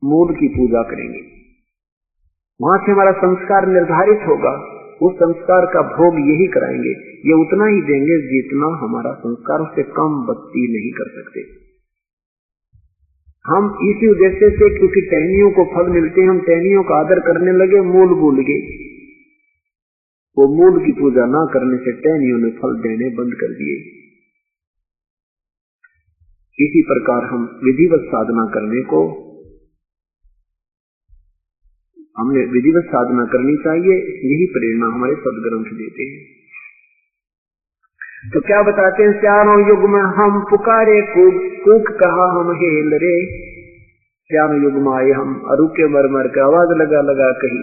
मूल की पूजा करेंगे, वहां से हमारा संस्कार निर्धारित होगा, उस संस्कार का भोग यही कराएंगे। ये उतना ही देंगे जितना हमारा संस्कार, उससे कम बत्ती नहीं कर सकते। हम इसी उद्देश्य से, क्योंकि टहनियों को फल मिलते हैं, हम टहनियों का आदर करने लगे, मूल भूल गए। वो मूल की पूजा ना करने से टहनियों ने फल देने बंद कर दिए। इसी प्रकार हम विधिवत साधना करने को, हमने विधिवत साधना करनी चाहिए, यही प्रेरणा हमारे सदग्रंथ देते हैं। तो क्या बताते हैं, चारों युग में हम पुकारे कूक कहा हम हेल रे। चारों युग में आए हम, अरुके मर मर के आवाज लगा लगा कही,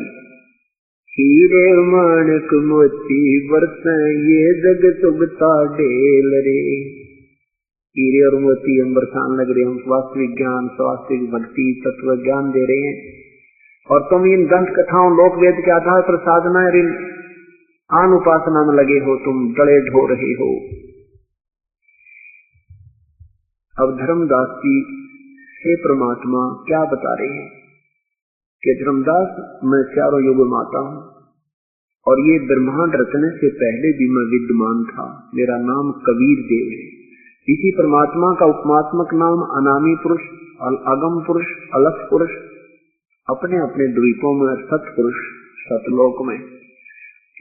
हीरे माणक मोती बरसे ये जग चुगता ढेल रे। हीरे और मोती हम बरसान लग रहे, हम वास्तविक ज्ञान, स्वास्थ्विक भक्ति, तत्व ज्ञान दे रहे हैं, और तुम इन ग्रंथ कथाओं, लोक वेद के आधार पर साधना और इन आन उपासना में लगे हो, तुम डले ढो रहे हो। अब धर्मदास जी से परमात्मा क्या बता रहे हैं कि धर्मदास, मैं चारों युग में आता हूं, और ये ब्रह्मांड रचने से पहले भी मैं विद्यमान था, मेरा नाम कबीर देव है। इसी परमात्मा का उपमात्मक नाम अनामी पुरुष, अगम पुरुष, अलख पुरुष, अपने अपने द्वीपों में सतपुरुष, सतलोक में,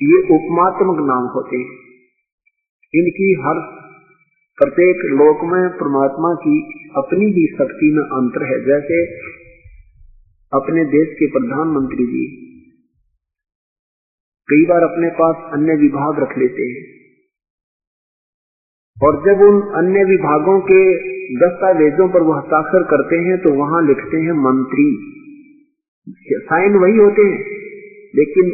ये उपमात्मक नाम होते हैं। इनकी हर प्रत्येक लोक में परमात्मा की अपनी ही शक्ति में अंतर है। जैसे अपने देश के प्रधानमंत्री जी कई बार अपने पास अन्य विभाग रख लेते हैं, और जब उन अन्य विभागों के दस्तावेजों पर वो हस्ताक्षर करते हैं तो वहां लिखते हैं मंत्री, साइन वही होते हैं, लेकिन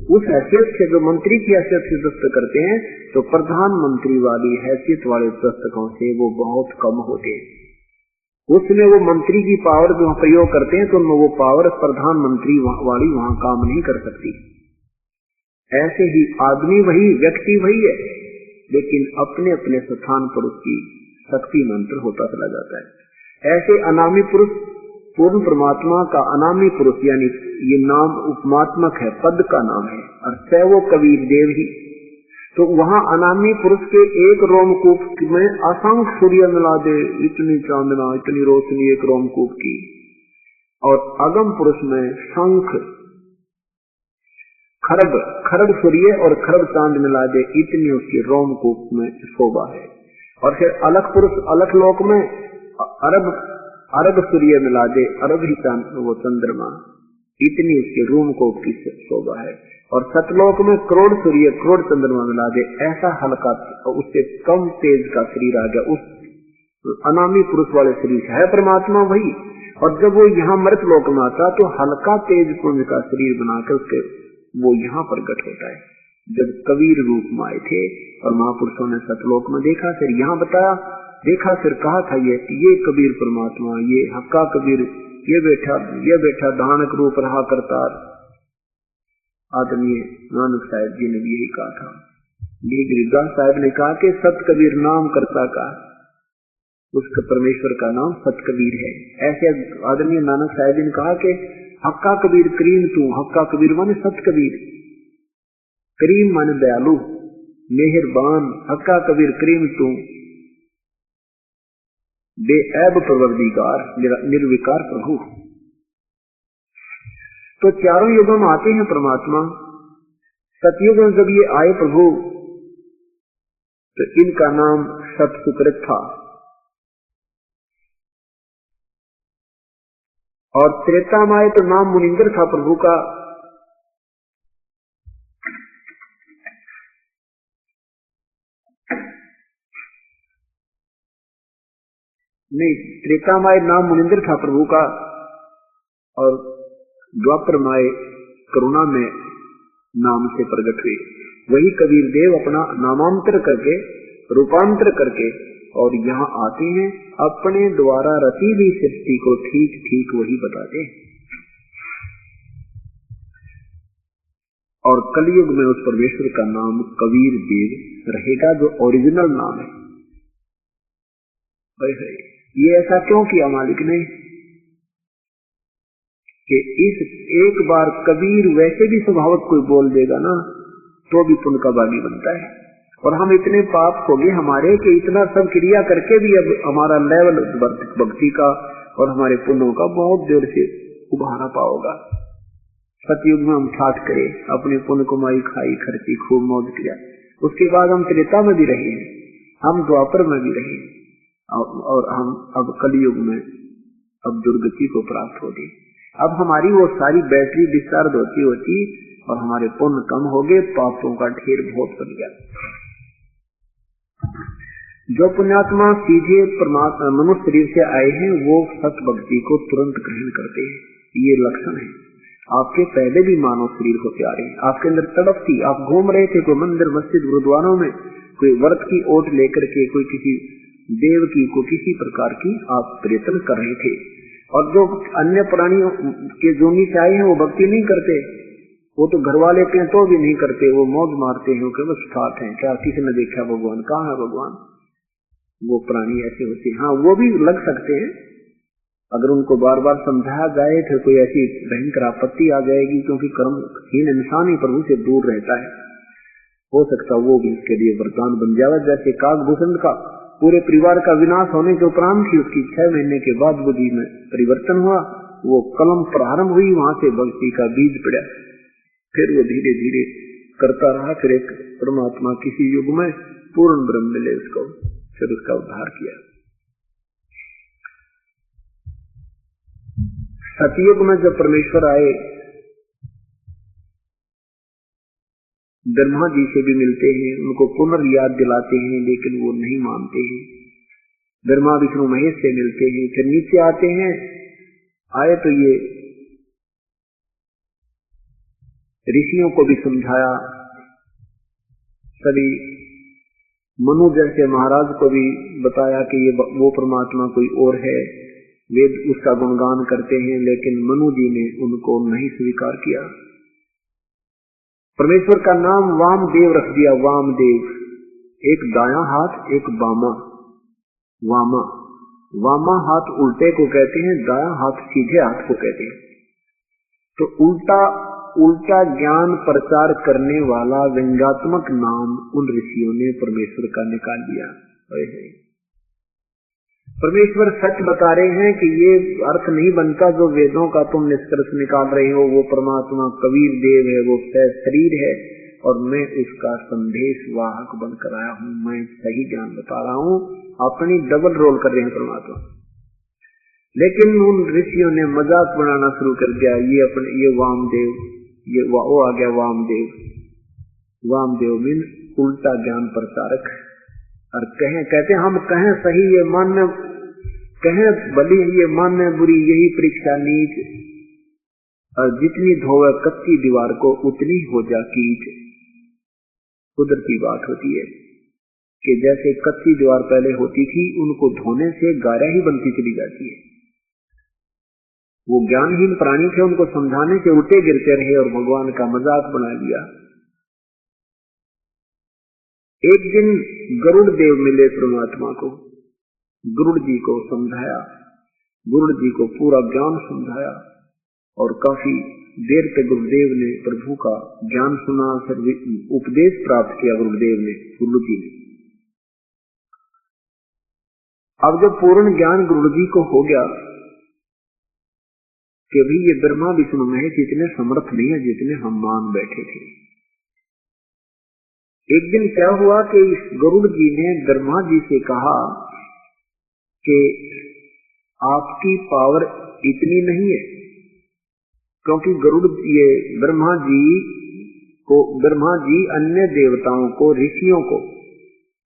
उस हैसियत से, जो मंत्री की हैसियत से दस्तखत करते हैं, तो प्रधानमंत्री वाली हैसियत वाले दस्तकों से वो बहुत कम होते हैं। उसमें वो मंत्री की पावर जो प्रयोग करते हैं, तो उनमें वो पावर प्रधानमंत्री वाली वहां काम नहीं कर सकती। ऐसे ही आदमी वही, व्यक्ति वही है, लेकिन अपने अपने स्थान पर उसकी शक्ति मंत्र होता चला जाता है। ऐसे अनामी पुरुष, पूर्ण परमात्मा का अनामी पुरुष, यानी ये नाम उपमात्मक है, पद का नाम है, और सै वो कबीर देव ही। तो वहां अनामी पुरुष के एक रोमकूप में असंख्य सूर्य मिला दे, इतनी चांदना, इतनी रोशनी एक रोमकूप की, और अगम पुरुष में शंख, खरब सूर्य और खरब चांद मिला दे, इतनी उसकी रोमकूप में शोभा है। और फिर अलख पुरुष, अलख लोक में अरब सूर्य मिला दे, अरब ही चांद, वो चंद्रमा, इतनी उसके रोमकूप की शोभा है। और सतलोक में करोड़ सूर्य, करोड़ चंद्रमा मिला दे, ऐसा हल्का, उससे कम तेज का शरीर आ गया। उस अनामी पुरुष वाले शरीर है परमात्मा वही। और जब वो यहाँ मृत लोक में आता, तो हल्का तेज पुंज का शरीर बनाकर उसके वो यहाँ प्रकट होता है। जब कबीर रूप में आए थे और महापुरुषों ने सतलोक में देखा, फिर यहाँ बताया, देखा, फिर कहा था ये कबीर परमात्मा, ये हक्का कबीर, ये बैठा धानक रूप रहा करता। आदरणीय नानक साहब जी ने भी यही कहा था। ये गिरिदास साहब ने कहा कि सत कबीर नाम करता का, उसका परमेश्वर का नाम सत कबीर है। ऐसे आदरणीय नानक साहब जी ने कहा कि हक्का कबीर करीम तू, हक्का कबीर माने सत कबीर, करीम माने दयालु, मेहरबान, हक्का कबीर करीम तू, बेऐब परवरदिगार, निर्विकार प्रभु। तो चारों युगों में आते हैं परमात्मा। सतयुग में जब ये आए प्रभु, तो इनका नाम सत सुकृत था, और त्रेता में आए तो नाम मुनिंदर था प्रभु का। नहीं, त्रेता में आए नाम मुनिंदर था प्रभु का, और द्वापर में आए करुणा में नाम से प्रकट हुए। वही कबीर देव अपना नामांतर करके, रूपांतर करके, और यहाँ आते हैं, अपने द्वारा रची हुई सृष्टि को ठीक ठीक वही बताते हैं। और कलयुग में उस परमेश्वर का नाम कबीर देव रहेगा, जो ओरिजिनल नाम है। ये ऐसा क्यों किया मालिक ने? कि इस एक बार कबीर वैसे भी स्वभावत कोई बोल देगा ना तो भी पुण्य का भागी बनता है। और हम इतने पाप हो गए हमारे कि इतना सब क्रिया करके भी अब हमारा लेवल भक्ति का और हमारे पुण्यों का बहुत देर से उभारा पाओगा। सतयुग में हम ठाठ करे, अपने पुण्य कमाई खाई खर्ची खूब मौज किया, उसके बाद हम त्रेता में भी रहे हैं, हम द्वापर में भी रहे, और हम अब कलयुग में अब दुर्गति को प्राप्त हो गए। अब हमारी वो सारी बैटरी डिस्चार्ज होती और हमारे पुण्य कम हो गए, पापों का ढेर बहुत बन गया। जो पुण्यात्मा सीधे परमात्मा मनुष्य शरीर से आए हैं वो सत भक्ति को तुरंत ग्रहण करते हैं, ये लक्षण है। आपके पहले भी मानव शरीर होते आ रहे हैं, आपके अंदर तड़प थी, आप घूम रहे थे, कोई मंदिर मस्जिद गुरुद्वारों में, कोई व्रत की ओट लेकर के, कोई किसी देव की को किसी प्रकार की आप प्रयत्न कर रहे थे। और जो अन्य प्राणियों के जोनी से आए हैं वो भक्ति नहीं करते, वो तो घर वाले के तो भी नहीं करते, वो मौज मारते हैं कि बस ठाठ है, क्या किसी ने देखा भगवान, कहाँ है भगवान। वो प्राणी ऐसे होते हैं। हाँ, वो भी लग सकते हैं, अगर उनको बार बार समझाया जाए फिर कोई ऐसी भयंकर आपत्ति आ जाएगी, क्योंकि कर्महीन इंसान ही प्रभु से दूर रहता है। हो सकता वो भी इसके लिए वरदान बन जाए। जैसे काकभूषण का पूरे परिवार का विनाश होने के उपरांत ही उसकी 6 महीने के बाद बुद्धि में परिवर्तन हुआ, वो कलम प्रारंभ हुई, वहां से भक्ति का बीज पड़ा, फिर वो धीरे धीरे करता रहा, फिर एक परमात्मा किसी युग में पूर्ण ब्रह्म मिले उसको, फिर उसका उद्धार किया। सतयुग में जब परमेश्वर आए, ब्रह्मा जी से भी मिलते हैं, उनको पुनर्याद दिलाते हैं, लेकिन वो नहीं मानते हैं। ब्रह्मा विष्णु महेश से मिलते हैं, फिर नीचे आते हैं, आए तो ये ऋषियों को भी समझाया, सभी मनु जैसे महाराज को भी बताया कि ये वो परमात्मा कोई और है, वेद उसका गुणगान करते हैं, लेकिन मनु जी ने उनको नहीं स्वीकार किया। परमेश्वर का नाम वामदेव रख दिया, वामदेव, एक दायां हाथ एक बामा, वामा, वामा हाथ उल्टे को कहते हैं, दायां हाथ सीधे हाथ को कहते हैं। तो उल्टा ज्ञान प्रचार करने वाला व्यंग्यात्मक नाम उन ऋषियों ने परमेश्वर का निकाल दिया। परमेश्वर सच बता रहे हैं कि ये अर्थ नहीं बनता जो वेदों का तुम निष्कर्ष निकाल रहे हो, वो परमात्मा कबीर देव है, वो शरीर है और मैं उसका संदेश वाहक बनकर आया हूँ, मैं सही ज्ञान बता रहा हूँ। अपनी डबल रोल कर रहे हैं परमात्मा। लेकिन उन ऋषियों ने मजाक बनाना शुरू कर दिया, ये वामदेव, ये वो आ गया वामदेव। वामदेव मीन उल्टा ज्ञान प्रचारक। और कहते हम कहें सही ये मानने, कहें भली ये मानने बुरी, यही परीक्षा नीच, और जितनी धोवे कच्ची दीवार को उतनी हो जा कीच। कुदरती बात होती है कि जैसे कच्ची दीवार पहले होती थी, उनको धोने से गारा ही बनती चली जाती है। वो ज्ञानहीन प्राणी थे, उनको समझाने से उल्टे गिरते रहे और भगवान का मजाक बना लिया। एक दिन गरुड़ देव मिले परमात्मा को, गरुड़ जी को समझाया, गरुड़ जी को पूरा ज्ञान समझाया और काफी देर तक गुरुदेव ने प्रभु का ज्ञान सुना, फिर उपदेश प्राप्त किया गुरुदेव ने, गुरु जी ने। अब जब पूर्ण ज्ञान गुरु जी को हो गया कि भी ये ब्रह्मा विष्णु महेश इतने समर्थ नहीं है जितने हम मान बैठे थे। एक दिन क्या हुआ कि इस गरुड़ जी ने ब्रह्मा जी से कहा कि आपकी पावर इतनी नहीं है, क्योंकि ये ब्रह्मा जी अन्य देवताओं को, ऋषियों को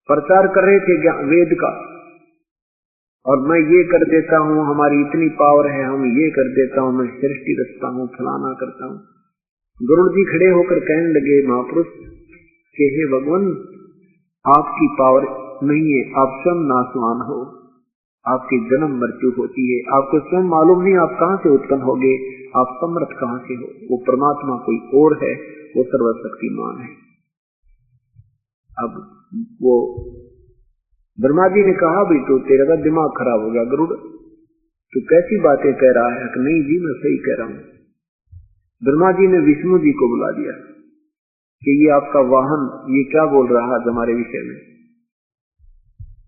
प्रचार कर रहे थे वेद का, और मैं ये कर देता हूँ, हमारी इतनी पावर है, हम ये कर देता हूँ, मैं सृष्टि रचता हूँ, फलाना करता हूँ। गरुड़ जी खड़े होकर कहने लगे महापुरुष कि हे भगवान, आपकी पावर नहीं है, आप स्वयं नाशवान हो, आपकी जन्म मृत्यु होती है, आपको स्वयं मालूम नहीं आप कहाँ से उत्पन्न होगे, आप समर्थ कहाँ से हो। वो परमात्मा कोई और है, वो सर्वशक्तिमान है। अब वो ब्रह्मा जी ने कहा भी तो तेरा का दिमाग खराब हो गया गरुड़, तू कैसी बातें कह रहा है? नहीं जी मैं सही कह रहा हूं। ब्रह्मा जी ने विष्णु जी को बुला दिया कि ये आपका वाहन ये क्या बोल रहा है हमारे विषय में।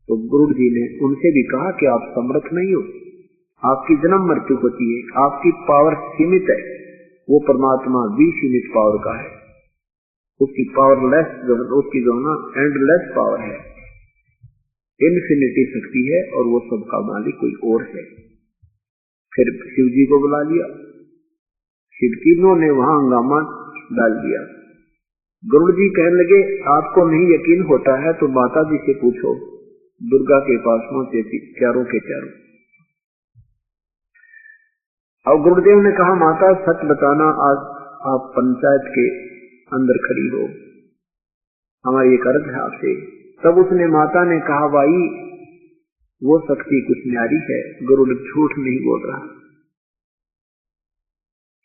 तो गुरु जी ने उनसे भी कहा कि आप समर्थ नहीं हो, आपकी जन्म मृत्यु होती है, आपकी पावर सीमित है, वो परमात्मा भी सीमित पावर का है, उसकी पावरलेस उसकी जो ना एंडलेस पावर है, इन्फिनिटी शक्ति है और वो सबका मालिक कोई और है। फिर शिव जी को बुला लिया, शिव तीनों ने वहां हंगामा डाल दिया। गरुड़ जी कहने लगे आपको नहीं यकीन होता है तो माता जी से पूछो, दुर्गा के पास पहुंचे चारों के चारों। और गुरुदेव ने कहा माता सच बताना, आज आप पंचायत के अंदर खड़ी हो, हमारी एक अर्ज है आपसे। तब उसने माता ने कहा भाई वो शक्ति कुछ न्यारी है, गरुड़ झूठ नहीं बोल रहा।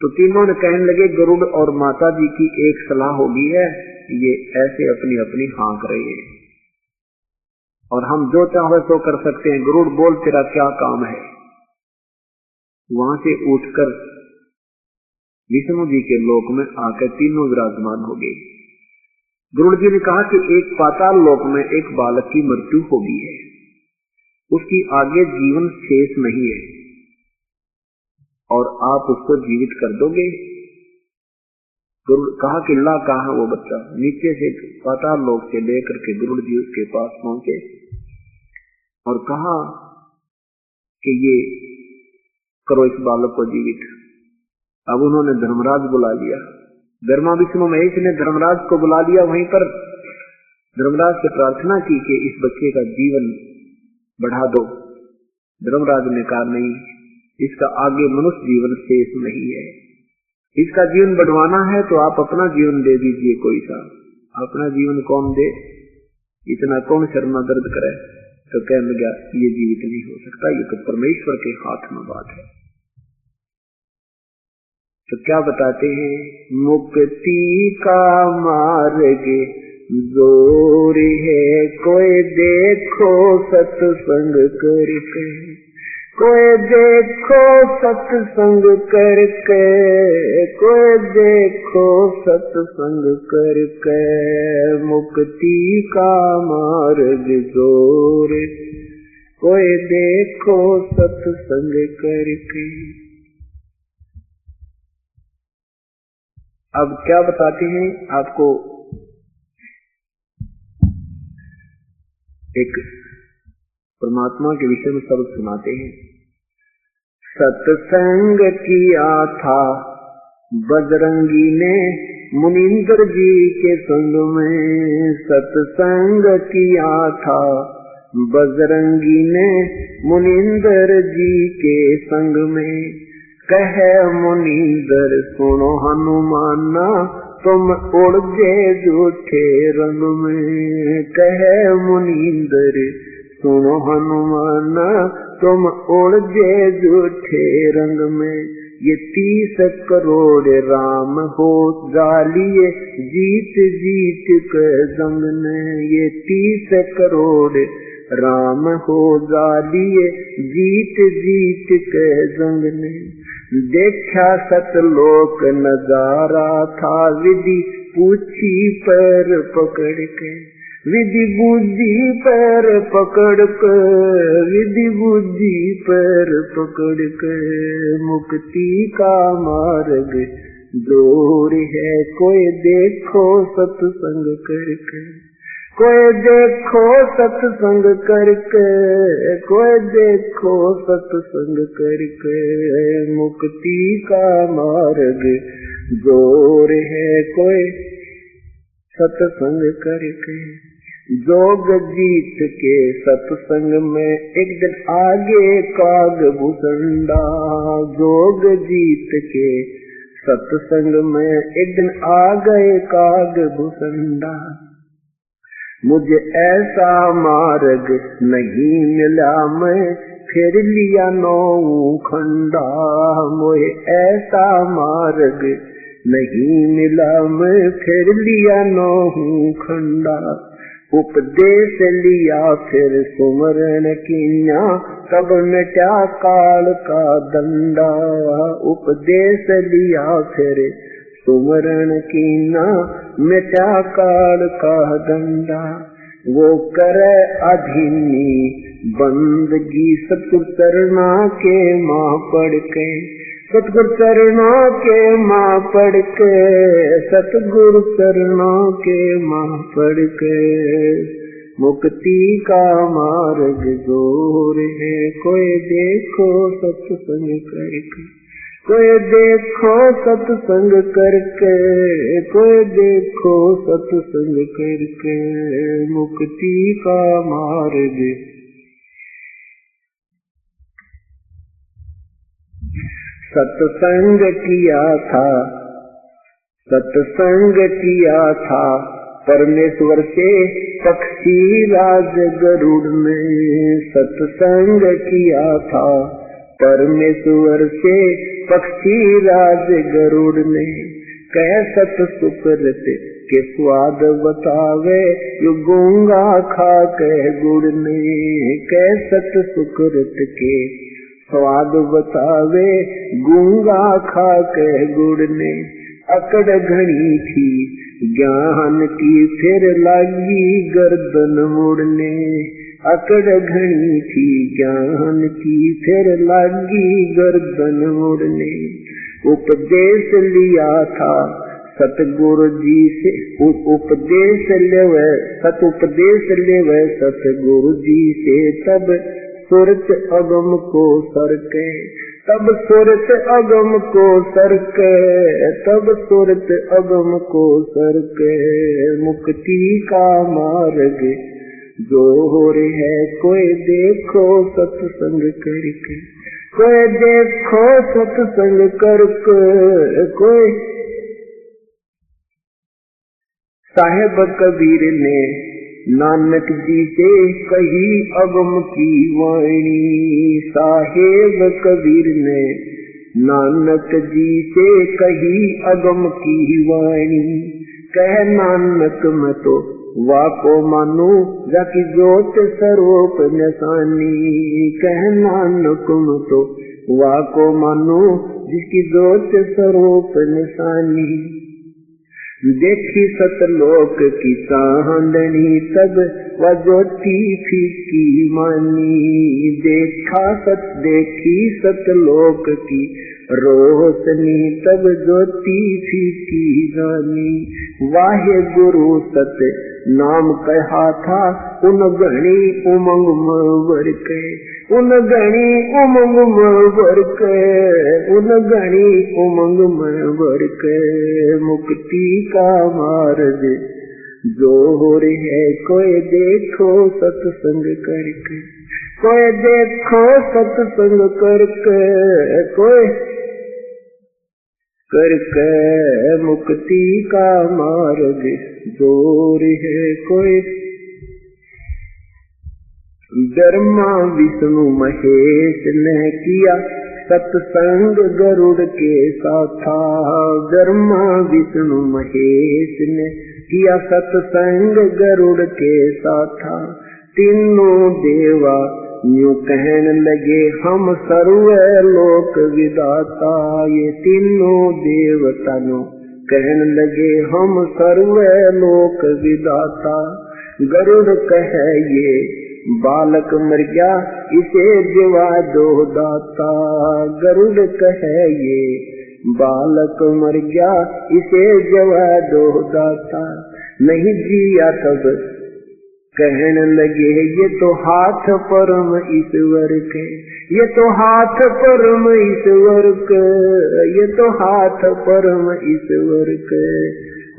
तो तीनों ने कहने लगे गरुड़ और माता जी की एक सलाह होगी है, ये ऐसे अपनी अपनी हाँक रहे हैं और हम जो चाहे तो कर सकते हैं। गरुड़ बोल तेरा क्या काम है। वहां से उठकर विष्णु जी के लोक में आकर तीनों विराजमान हो गए। गरुड़ जी ने कहा कि एक पाताल लोक में एक बालक की मृत्यु हो गई है, उसकी आगे जीवन शेष नहीं है और आप उसको जीवित कर दोगे। गरुड़ कहा कि ला कहा वो बच्चा। नीचे से पाताल लोक से लेकर के गरुड़ जी उसके पास पहुंचे और कहा कि ये करो इस बालक को जीवित। अब उन्होंने धर्मराज बुला लिया, ब्रह्मा विष्णु महेश ने धर्मराज को बुला लिया। वहीं पर धर्मराज से प्रार्थना की कि इस बच्चे का जीवन बढ़ा दो। धर्मराज ने कहा नहीं, इसका आगे मनुष्य जीवन शेष नहीं है, इसका जीवन बढ़वाना है तो आप अपना जीवन दे दीजिए। कोई सा अपना जीवन कौन दे, इतना कौन शर्मा दर्द करे। तो कहने लगा ये जीवित नहीं हो सकता, ये तो परमेश्वर के हाथ में बात है। तो क्या बताते हैं, मुक्ति का मार्ग जोर है, कोई देखो सत्संग करके, कोई देखो सत्संग करके, कोई देखो सत्संग करके, मुक्ति का मार्ग जोर, कोई देखो सत्संग करके। अब क्या बताते हैं आपको, एक परमात्मा के विषय में शब्द सुनाते हैं। सत्संग किया था बजरंगी ने मुनींद्र जी के संग में, सत्संग किया था बजरंगी ने मुनींद्र जी के संग में। कहे मुनींद्र सुनो हनुमाना, तुम उड़ गए झूठे रंग में। कहे मुनींद्र सुनो हनुमाना, तुम उड़ गए झूठे रंग में। ये 30 करोड़ राम हो जालिए जीत जीत के जंग ने। ये 30 करोड़ राम हो जालिए जीत जीत के जंग ने। देखा सतलोक नजारा था, विधि पूछी पर पकड़ के, विधि बुद्धि पर पकड़ के, विधि बुद्धि पर पकड़ के। मुक्ति का मार्ग दूर है, कोई देखो सत्संग करके, कोई देखो सत्संग करके, कोई देखो सत्संग करके। मुक्ति का मार्ग जोर है, कोई सत्संग करके। जोग जीत के सत्संग में एक दिन आगे काग भूसंडा। जोग जीत के सत्संग में एक दिन आ गए काग भूसंडा। मुझे ऐसा मार्ग नहीं मिला, मैं फिर लिया 9 खंडा। मुझे ऐसा मार्ग नहीं मिला, मैं फिर लिया 9 खंडा। उपदेश लिया फिर सुमरण कीन्या, तब मिटा काल का दंडा। उपदेश लिया फिर सुमरण कीन्या, मिटा काल का दंडा। वो करे अधीनी बंदगी सतगुरु चरणा के माँ पढ़ के, सतगुरु चरणा के माँ पढ़ के, सतगुरु चरणा के माँ पढ़ के। मुक्ति का मार्ग जोर है, कोई देखो सत्संग करके, कोई देखो सत्संग करके, कोई देखो सत्संग करके। मुक्ति का मार्ग सत्संग किया था, सत्संग किया था परमेश्वर से पक्षी राज गरुड़ में। सत्संग किया था परमेश्वर से पक्षी राज गरुड़ ने। कह सत सुकृत के स्वाद बतावे, यो गूंगा खा के गुड़ ने। कह सत सुकृत के स्वाद बतावे, गूंगा खा के गुड़ ने। अकड़ घनी थी ज्ञान की, फिर लागी गर्दन मुड़ने। अकड़ घनी थी ज्ञान की, फिर लागी गर्दन मुड़ने। उपदेश लिया था सतगुरु जी से, उपदेश लेवे सतुपदेश लेवे सतगुरु जी से। तब सुरत अगम को सरके, तब सुरत अगम को सरके, तब सुरत अगम को सरके। मुक्ति का मार्ग जोर है, कोई देखो सत्संग करके, कोई देखो सत्संग करके। कोई साहेब कबीर ने नानक जी से कही अगम की वाणी। साहेब कबीर ने नानक जी से कही अगम की वाणी। कह नानक मैं तो वाको मानू, जाकी जोत स्वरूप निशानी। कह नानक मैं तो वाको मानू, जिसकी जोत स्वरूप निशानी। देखी सतलोक की चांदनी, तब वह ज्योति फीकी मानी। देखी सतलोक की रोशनी, तब ज्योति फीकी जानी। वाहे गुरु सत नाम कहा था, उन गणी उमंग मर के, उन गणी उमंग मर के, उन गणी उमंग मर के। मुक्ति का मार्ग जोर है, कोई देखो सत्संग करके, कोई देखो सत्संग करके। कोई करके मुक्ति का मार्ग जोर है, कोई। ब्रह्मा विष्णु महेश ने किया सत्संग गरुड़ के साथा। ब्रह्मा विष्णु महेश ने किया सत्संग गरुड़ के साथा। तीनों देवा यूं कहने लगे, हम सर्व लोक विदाता। ये तीनों देवता यूं कहने लगे, हम सर्व लोक विदाता। गरुड़ कहे ये बालक मर गया, इसे जीवा दो दाता। गरुड़ कहे ये बालक मर गया, इसे जीवा दो दाता। नहीं जिया तब कहने लगे, ये तो हाथ परम ईश्वर के, ये तो हाथ परम ईश्वर के, ये तो हाथ परम ईश्वर के।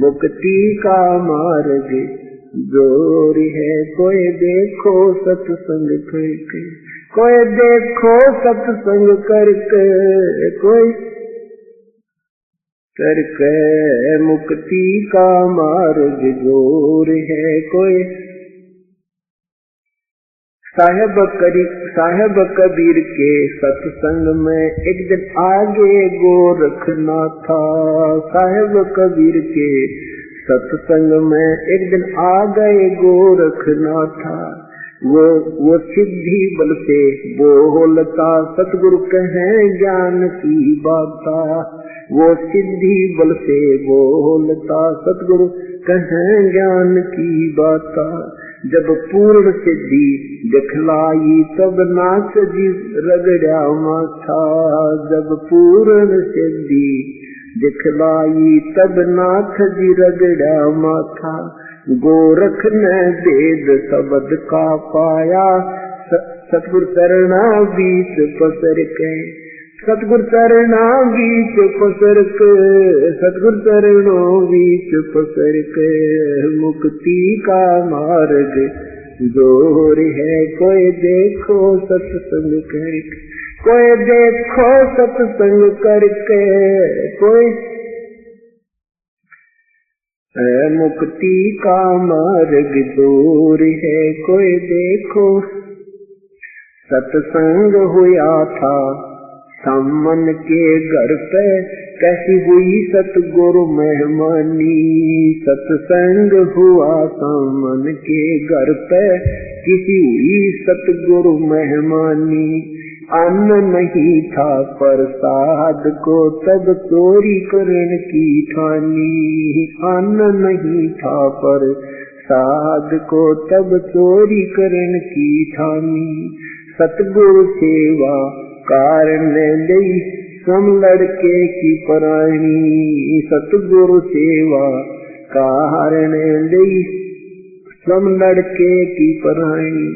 मुक्ति का मार्ग जोर है, कोई देखो सत्संग करके, कोई देखो सत्संग करके। कोई करके मुक्ति का मार्ग जोर है, कोई। साहेब कबीर के सत्संग में एक दिन आगे गोरखनाथ था। साहेब कबीर के सत्संग में एक दिन आ गए गोरखनाथा, वो सिद्धि बल से बोलता सतगुरु कहें ज्ञान की बाता। वो सिद्धि बल से बोलता सतगुरु कहें ज्ञान की बाता। जब पूर्ण सिद्धि दिखलाई तब नाथ जी रगड़ा माथा। जब पूर्ण सिद्धि दिखलाई तब नाथ जी रगड़ा माथा। गोरख ने वेद शब्द का पाया, सतगुर चरणा बीच पसर के। सतगुर चरणा बीच पसर के, सतगुर चरणों बीच पसर के। मुक्ति का मार्ग जोर है, कोई देखो सत्संग करके, कोई देखो सत्संग करके। कोई मुक्ति का मार्ग दूर है, कोई देखो। सत्संग हुआ था सामन के घर पे, कैसी हुई सतगुरु मेहमानी। सत्संग हुआ सामन के घर पे, किसी हुई सतगुरु मेहमानी। अन्न नहीं था प्रसाद को तब चोरी करने की ठानी। अन्न नहीं था प्रसाद को तब चोरी करने की ठानी। सतगुरु सेवा कारण ले सम लड़के की परानी। सतगुरु सेवा कारण ले सम लड़के की परानी।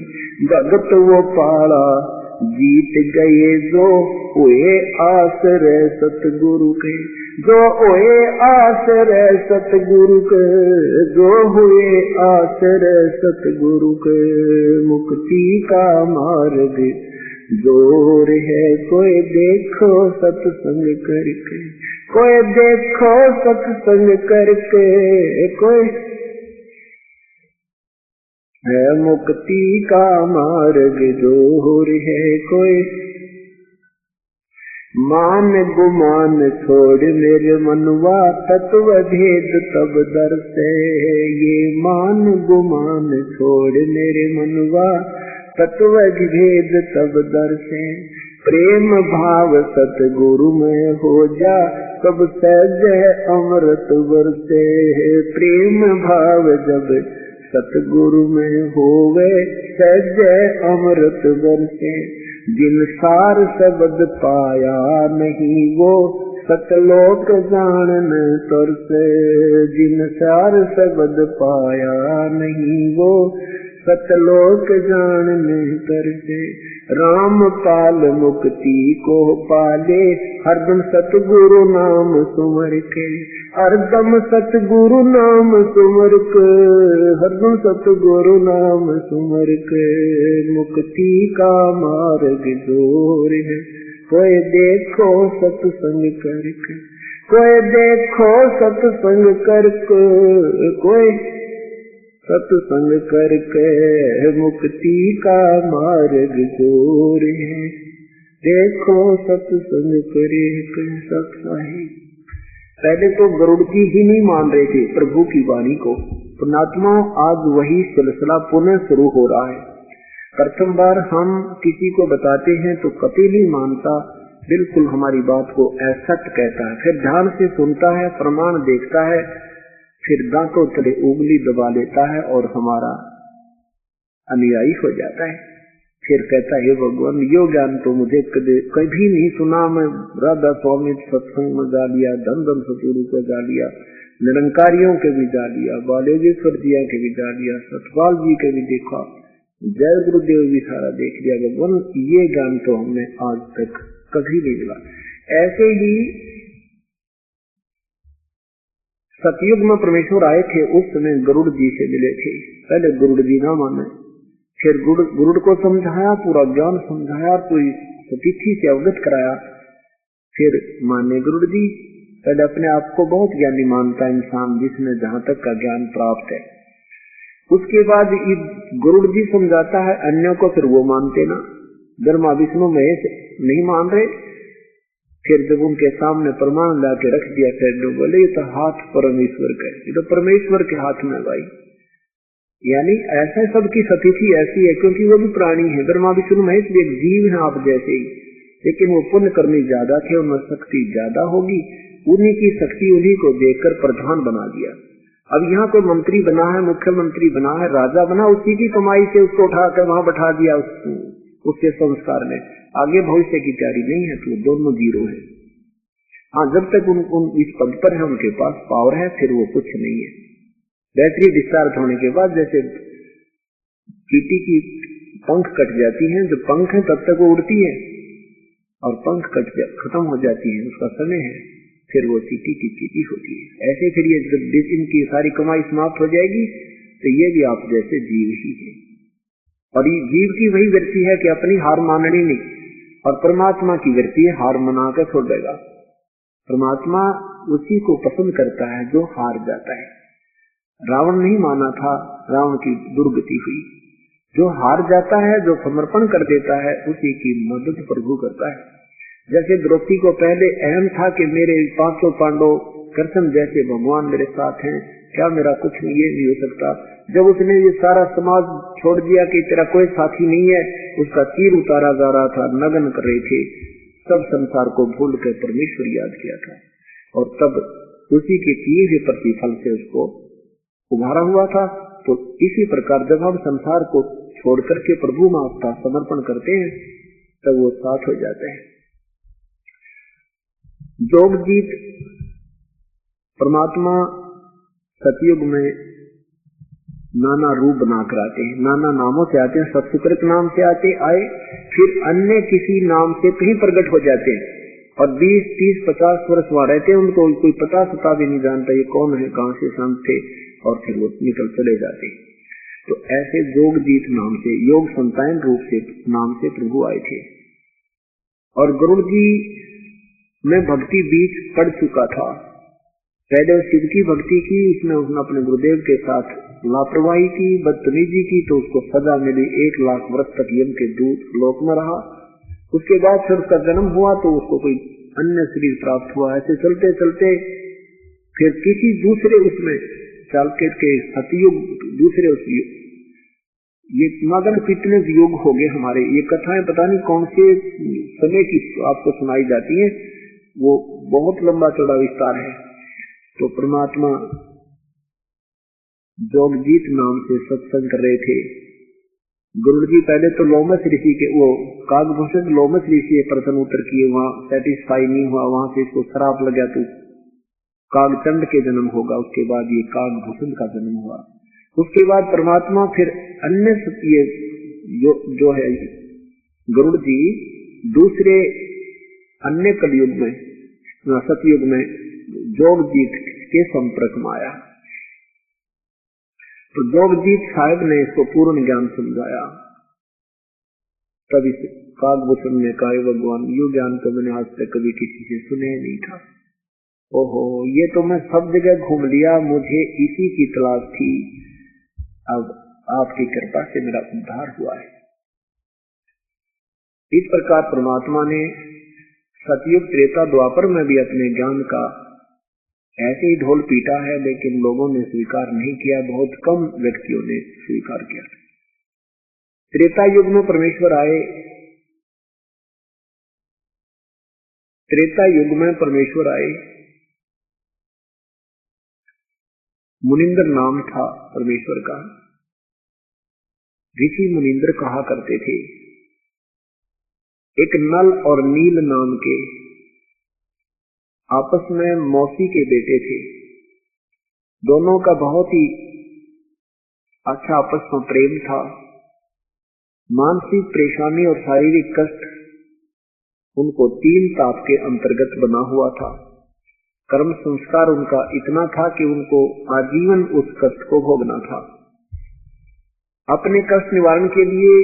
भगत वो पाला जीत गए जो हुए आश्रय सतगुरु के। जो हुए आश्रय सतगुरु के, जो हुए आश्रय सतगुरु के। मुक्ति का मार्ग जोर है, कोई देखो सत्संग करके, कोई देखो सत्संग करके। कोई है मुक्ति का मार्ग जोर है, कोई। मान गुमान छोड़ मेरे मनवा, तत्व भेद तब दर्शे। ये मान गुमान छोड़ मेरे मनवा, तत्व भेद तब दर्शे। प्रेम भाव सतगुरु में हो जा, तब सहज अमृत बरसे। प्रेम भाव जब सतगुरु में होवे, सहज अमृत बरसे। जिन सार शब्द पाया नहीं वो, सतलोक जानन तरसे। जिन सार शब्द पाया नहीं वो, सतलोक जानन तरसे। राम पाल मुक्ति को पाले, हरदम सतगुरु नाम सुमर के। हरदम सतगुरु नाम सुमर के, हरदम सतगुरु नाम सुमर के। मुक्ति का मार्ग जोर है, कोई देखो सत्संग करके, कोई देखो सत्संग करके। कोई सत्संग करके मुक्ति का मार्ग जोर है, देखो सत्संग करे सत्साही। पहले तो गरुड़ जी ही नहीं मान रहे थे प्रभु की वाणी को। पुण्यात्मा, आज वही सिलसिला पुनः शुरू हो रहा है। प्रथम बार हम किसी को बताते हैं तो कभी नहीं मानता, बिल्कुल हमारी बात को असत्य कहता है। फिर ध्यान से सुनता है, प्रमाण देखता है, फिर दांतों तले उंगली दबा लेता है और हमारा अनुयायी हो जाता है। फिर कहता है, भगवान यो ज्ञान तो मुझे कभी नहीं सुना। मैं राधा स्वामी सत्संग में गा लिया, धन धन सतगुरु को गा लिया, निरंकारियों के भी गा लिया, बालेश्वर जी के भी गा लिया, सतपाल जी के भी देखा, जय गुरुदेव भी सारा देख लिया। भगवान ये ज्ञान तो हमने आज तक कभी नहीं मिला। ऐसे ही सतयुग में परमेश्वर आए थे, उस समय गरुड़ जी से मिले थे। पहले गरुड़ जी ना माने, फिर गरुड़ को समझाया, पूरा ज्ञान समझाया, पूरी सतिथि से अवगत कराया, फिर माने गरुड़ जी। पहले अपने आप को बहुत ज्ञानी मानता इंसान, जिसने जहाँ तक का ज्ञान प्राप्त है। उसके बाद गरुड़ जी समझाता है अन्यों को, फिर वो मानते ना। ब्रह्मा विष्णु महेश नहीं मान रहे, फिर जब उनके सामने प्रमाण लाके रख दिया, फिर बोले ये तो हाथ परमेश्वर का है, ये तो परमेश्वर के हाथ में भाई। यानी ऐसा सबकी स्थिति ऐसी है, क्योंकि वो भी प्राणी है, ब्रह्मा विष्णु महेश भी एक जीव है आप जैसे ही, लेकिन वो पुण्य कर्मी ज्यादा थे, उनमें शक्ति ज्यादा होगी, उन्हीं की शक्ति उन्हीं को देखकर प्रधान बना दिया। अब यहाँ कोई मंत्री बना है, मुख्यमंत्री बना है, राजा बना, उसी की कमाई से उसको उठाकर वहां बैठा दिया, उसके संस्कार में आगे भविष्य की तैयारी नहीं है, तो दोनों जीरो है। हाँ, जब तक उन इस पद पर है, उनके पास पावर है, फिर वो कुछ नहीं है। बैटरी डिस्चार्ज होने के बाद जैसे चींटी की पंख कट जाती हैं, जो पंख है तब तक वो उड़ती है, और पंख खत्म हो जाती है, उसका समय है, फिर वो चींटी की चींटी होती है। ऐसे फिर ये जब इनकी सारी कमाई समाप्त हो जाएगी, तो ये भी आप जैसे जीव ही है। और ये जीव की वही वृत्ति है कि अपनी हार माननी नहीं, और परमात्मा की वृत्ति है हार मना कर छोड़ देगा। परमात्मा उसी को पसंद करता है जो हार जाता है। रावण नहीं माना था, रावण की दुर्गति हुई। जो हार जाता है, जो समर्पण कर देता है, उसी की मदद प्रभु करता है। जैसे द्रौपदी को पहले अहम था कि मेरे 500 पांडव कृष्ण जैसे भगवान मेरे साथ हैं, क्या मेरा कुछ नहीं, ये नहीं हो सकता। जब उसने ये सारा समाज छोड़ दिया कि तेरा कोई साथी नहीं है, उसका तीर उतारा जा रहा था, नग्न कर रहे थे, सब संसार को भूल कर परमेश्वर याद किया था, और तब उसी के किए हुए प्रतिफल से उसको उभारा हुआ था। तो इसी प्रकार जब हम संसार को छोड़ करके प्रभु में अपना समर्पण करते हैं, तब वो साथ हो जाते हैं। जोगजीत परमात्मा सतयुग में नाना रूप बनाकर आते हैं, नाना नामों से आते हैं, सतसुकृत नाम से आए, फिर अन्य किसी नाम से कहीं प्रकट हो जाते हैं, और 20, 30, 50 वर्ष वहां रहते हैं, उनको कोई पता सता भी नहीं जानता ये कौन है, कहां से संत थे, और फिर वो निकल चले जाते हैं। तो ऐसे जोगजीत नाम से, योग संतान रूप से नाम से प्रभु आए थे। और गुरु जी में भक्ति बीच पड़ चुका था। पहले शिव की भक्ति की, उसने अपने गुरुदेव के साथ लापरवाही की, बदतमीजी की, तो उसको सजा मिली, 1 लाख वर्ष तक यम के दूत लोक में रहा। उसके बाद फिर उसका जन्म हुआ, तो उसको कोई अन्य शरीर प्राप्त हुआ। ऐसे चलते चलते फिर किसी दूसरे उसमें चल के सतयुग, दूसरे उस ये मगन कितने युग हो गए हमारे। ये कथाएं पता नहीं कौन से समय की आपको सुनाई जाती है, वो बहुत लंबा चौड़ा विस्तार है। तो परमात्मा जोगजीत नाम से सत्संग कर रहे थे। गुरु जी पहले तो लोमस ऋषि के, वो कागभूषण लोमस ऋषि प्रथम उत्तर किए, वहां सेटिस्फाई नहीं हुआ, वहां से इसको शराप लग गया, तो कागचंड के जन्म होगा। उसके बाद ये कागभूषण का जन्म हुआ। उसके बाद परमात्मा फिर अन्य ये जो है गरुड़ जी दूसरे अन्य कलयुग में, सतयुग में जोगजीत के संपर्क में आया। तो जोगजीत साहब ने इसको पूर्ण ज्ञान समझाया। तब इस कागभूषण ने कहा, भगवान यो ज्ञान तो मैंने आज तक कभी किसी से सुने नहीं था। ओहो, ये तो मैं सब जगह घूम लिया, मुझे इसी की तलाश थी। अब आपकी कृपा से मेरा उद्धार हुआ है। इस प्रकार परमात्मा ने सतयुग त्रेता द्वापर में भी अपने ज्ञान का ऐसे ही ढोल पीटा है, लेकिन लोगों ने स्वीकार नहीं किया, बहुत कम व्यक्तियों ने स्वीकार किया। त्रेता युग में परमेश्वर आए। त्रेता युग में परमेश्वर आए। मुनिंद्र नाम था परमेश्वर का। ऋषि मुनिंद्र कहा करते थे। एक नल और नील नाम के आपस में मौसी के बेटे थे। दोनों का बहुत ही अच्छा आपस में प्रेम था। मानसिक परेशानी और शारीरिक कष्ट उनको 3 ताप के अंतर्गत बना हुआ था। कर्म संस्कार उनका इतना था कि उनको आजीवन उस कष्ट को भोगना था। अपने कष्ट निवारण के लिए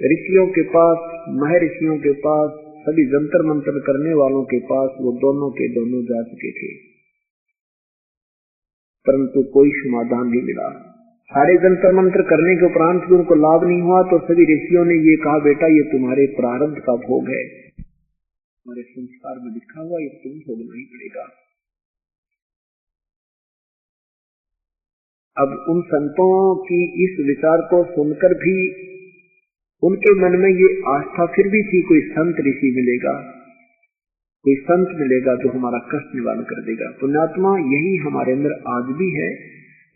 ऋषियों के पास, महर्षियों के पास, सभी जंतर मंतर करने वालों के पास वो दोनों के दोनों जा चुके थे, परंतु कोई समाधान नहीं मिला। सारे जंतर मंत्र करने के उपरांत भी उनको लाभ नहीं हुआ। तो सभी ऋषियों ने ये कहा, बेटा ये तुम्हारे प्रारब्ध का भोग है, हमारे संस्कार में लिखा हुआ ये तुम भोगना ही पड़ेगा। अब उन संतों की इस विचार को सुनकर भी उनके मन में ये आस्था फिर भी थी, कोई संत ऋषि मिलेगा, कोई संत मिलेगा तो हमारा कष्ट निवारण कर देगा। पुण्यात्मा यही हमारे अंदर आज भी है।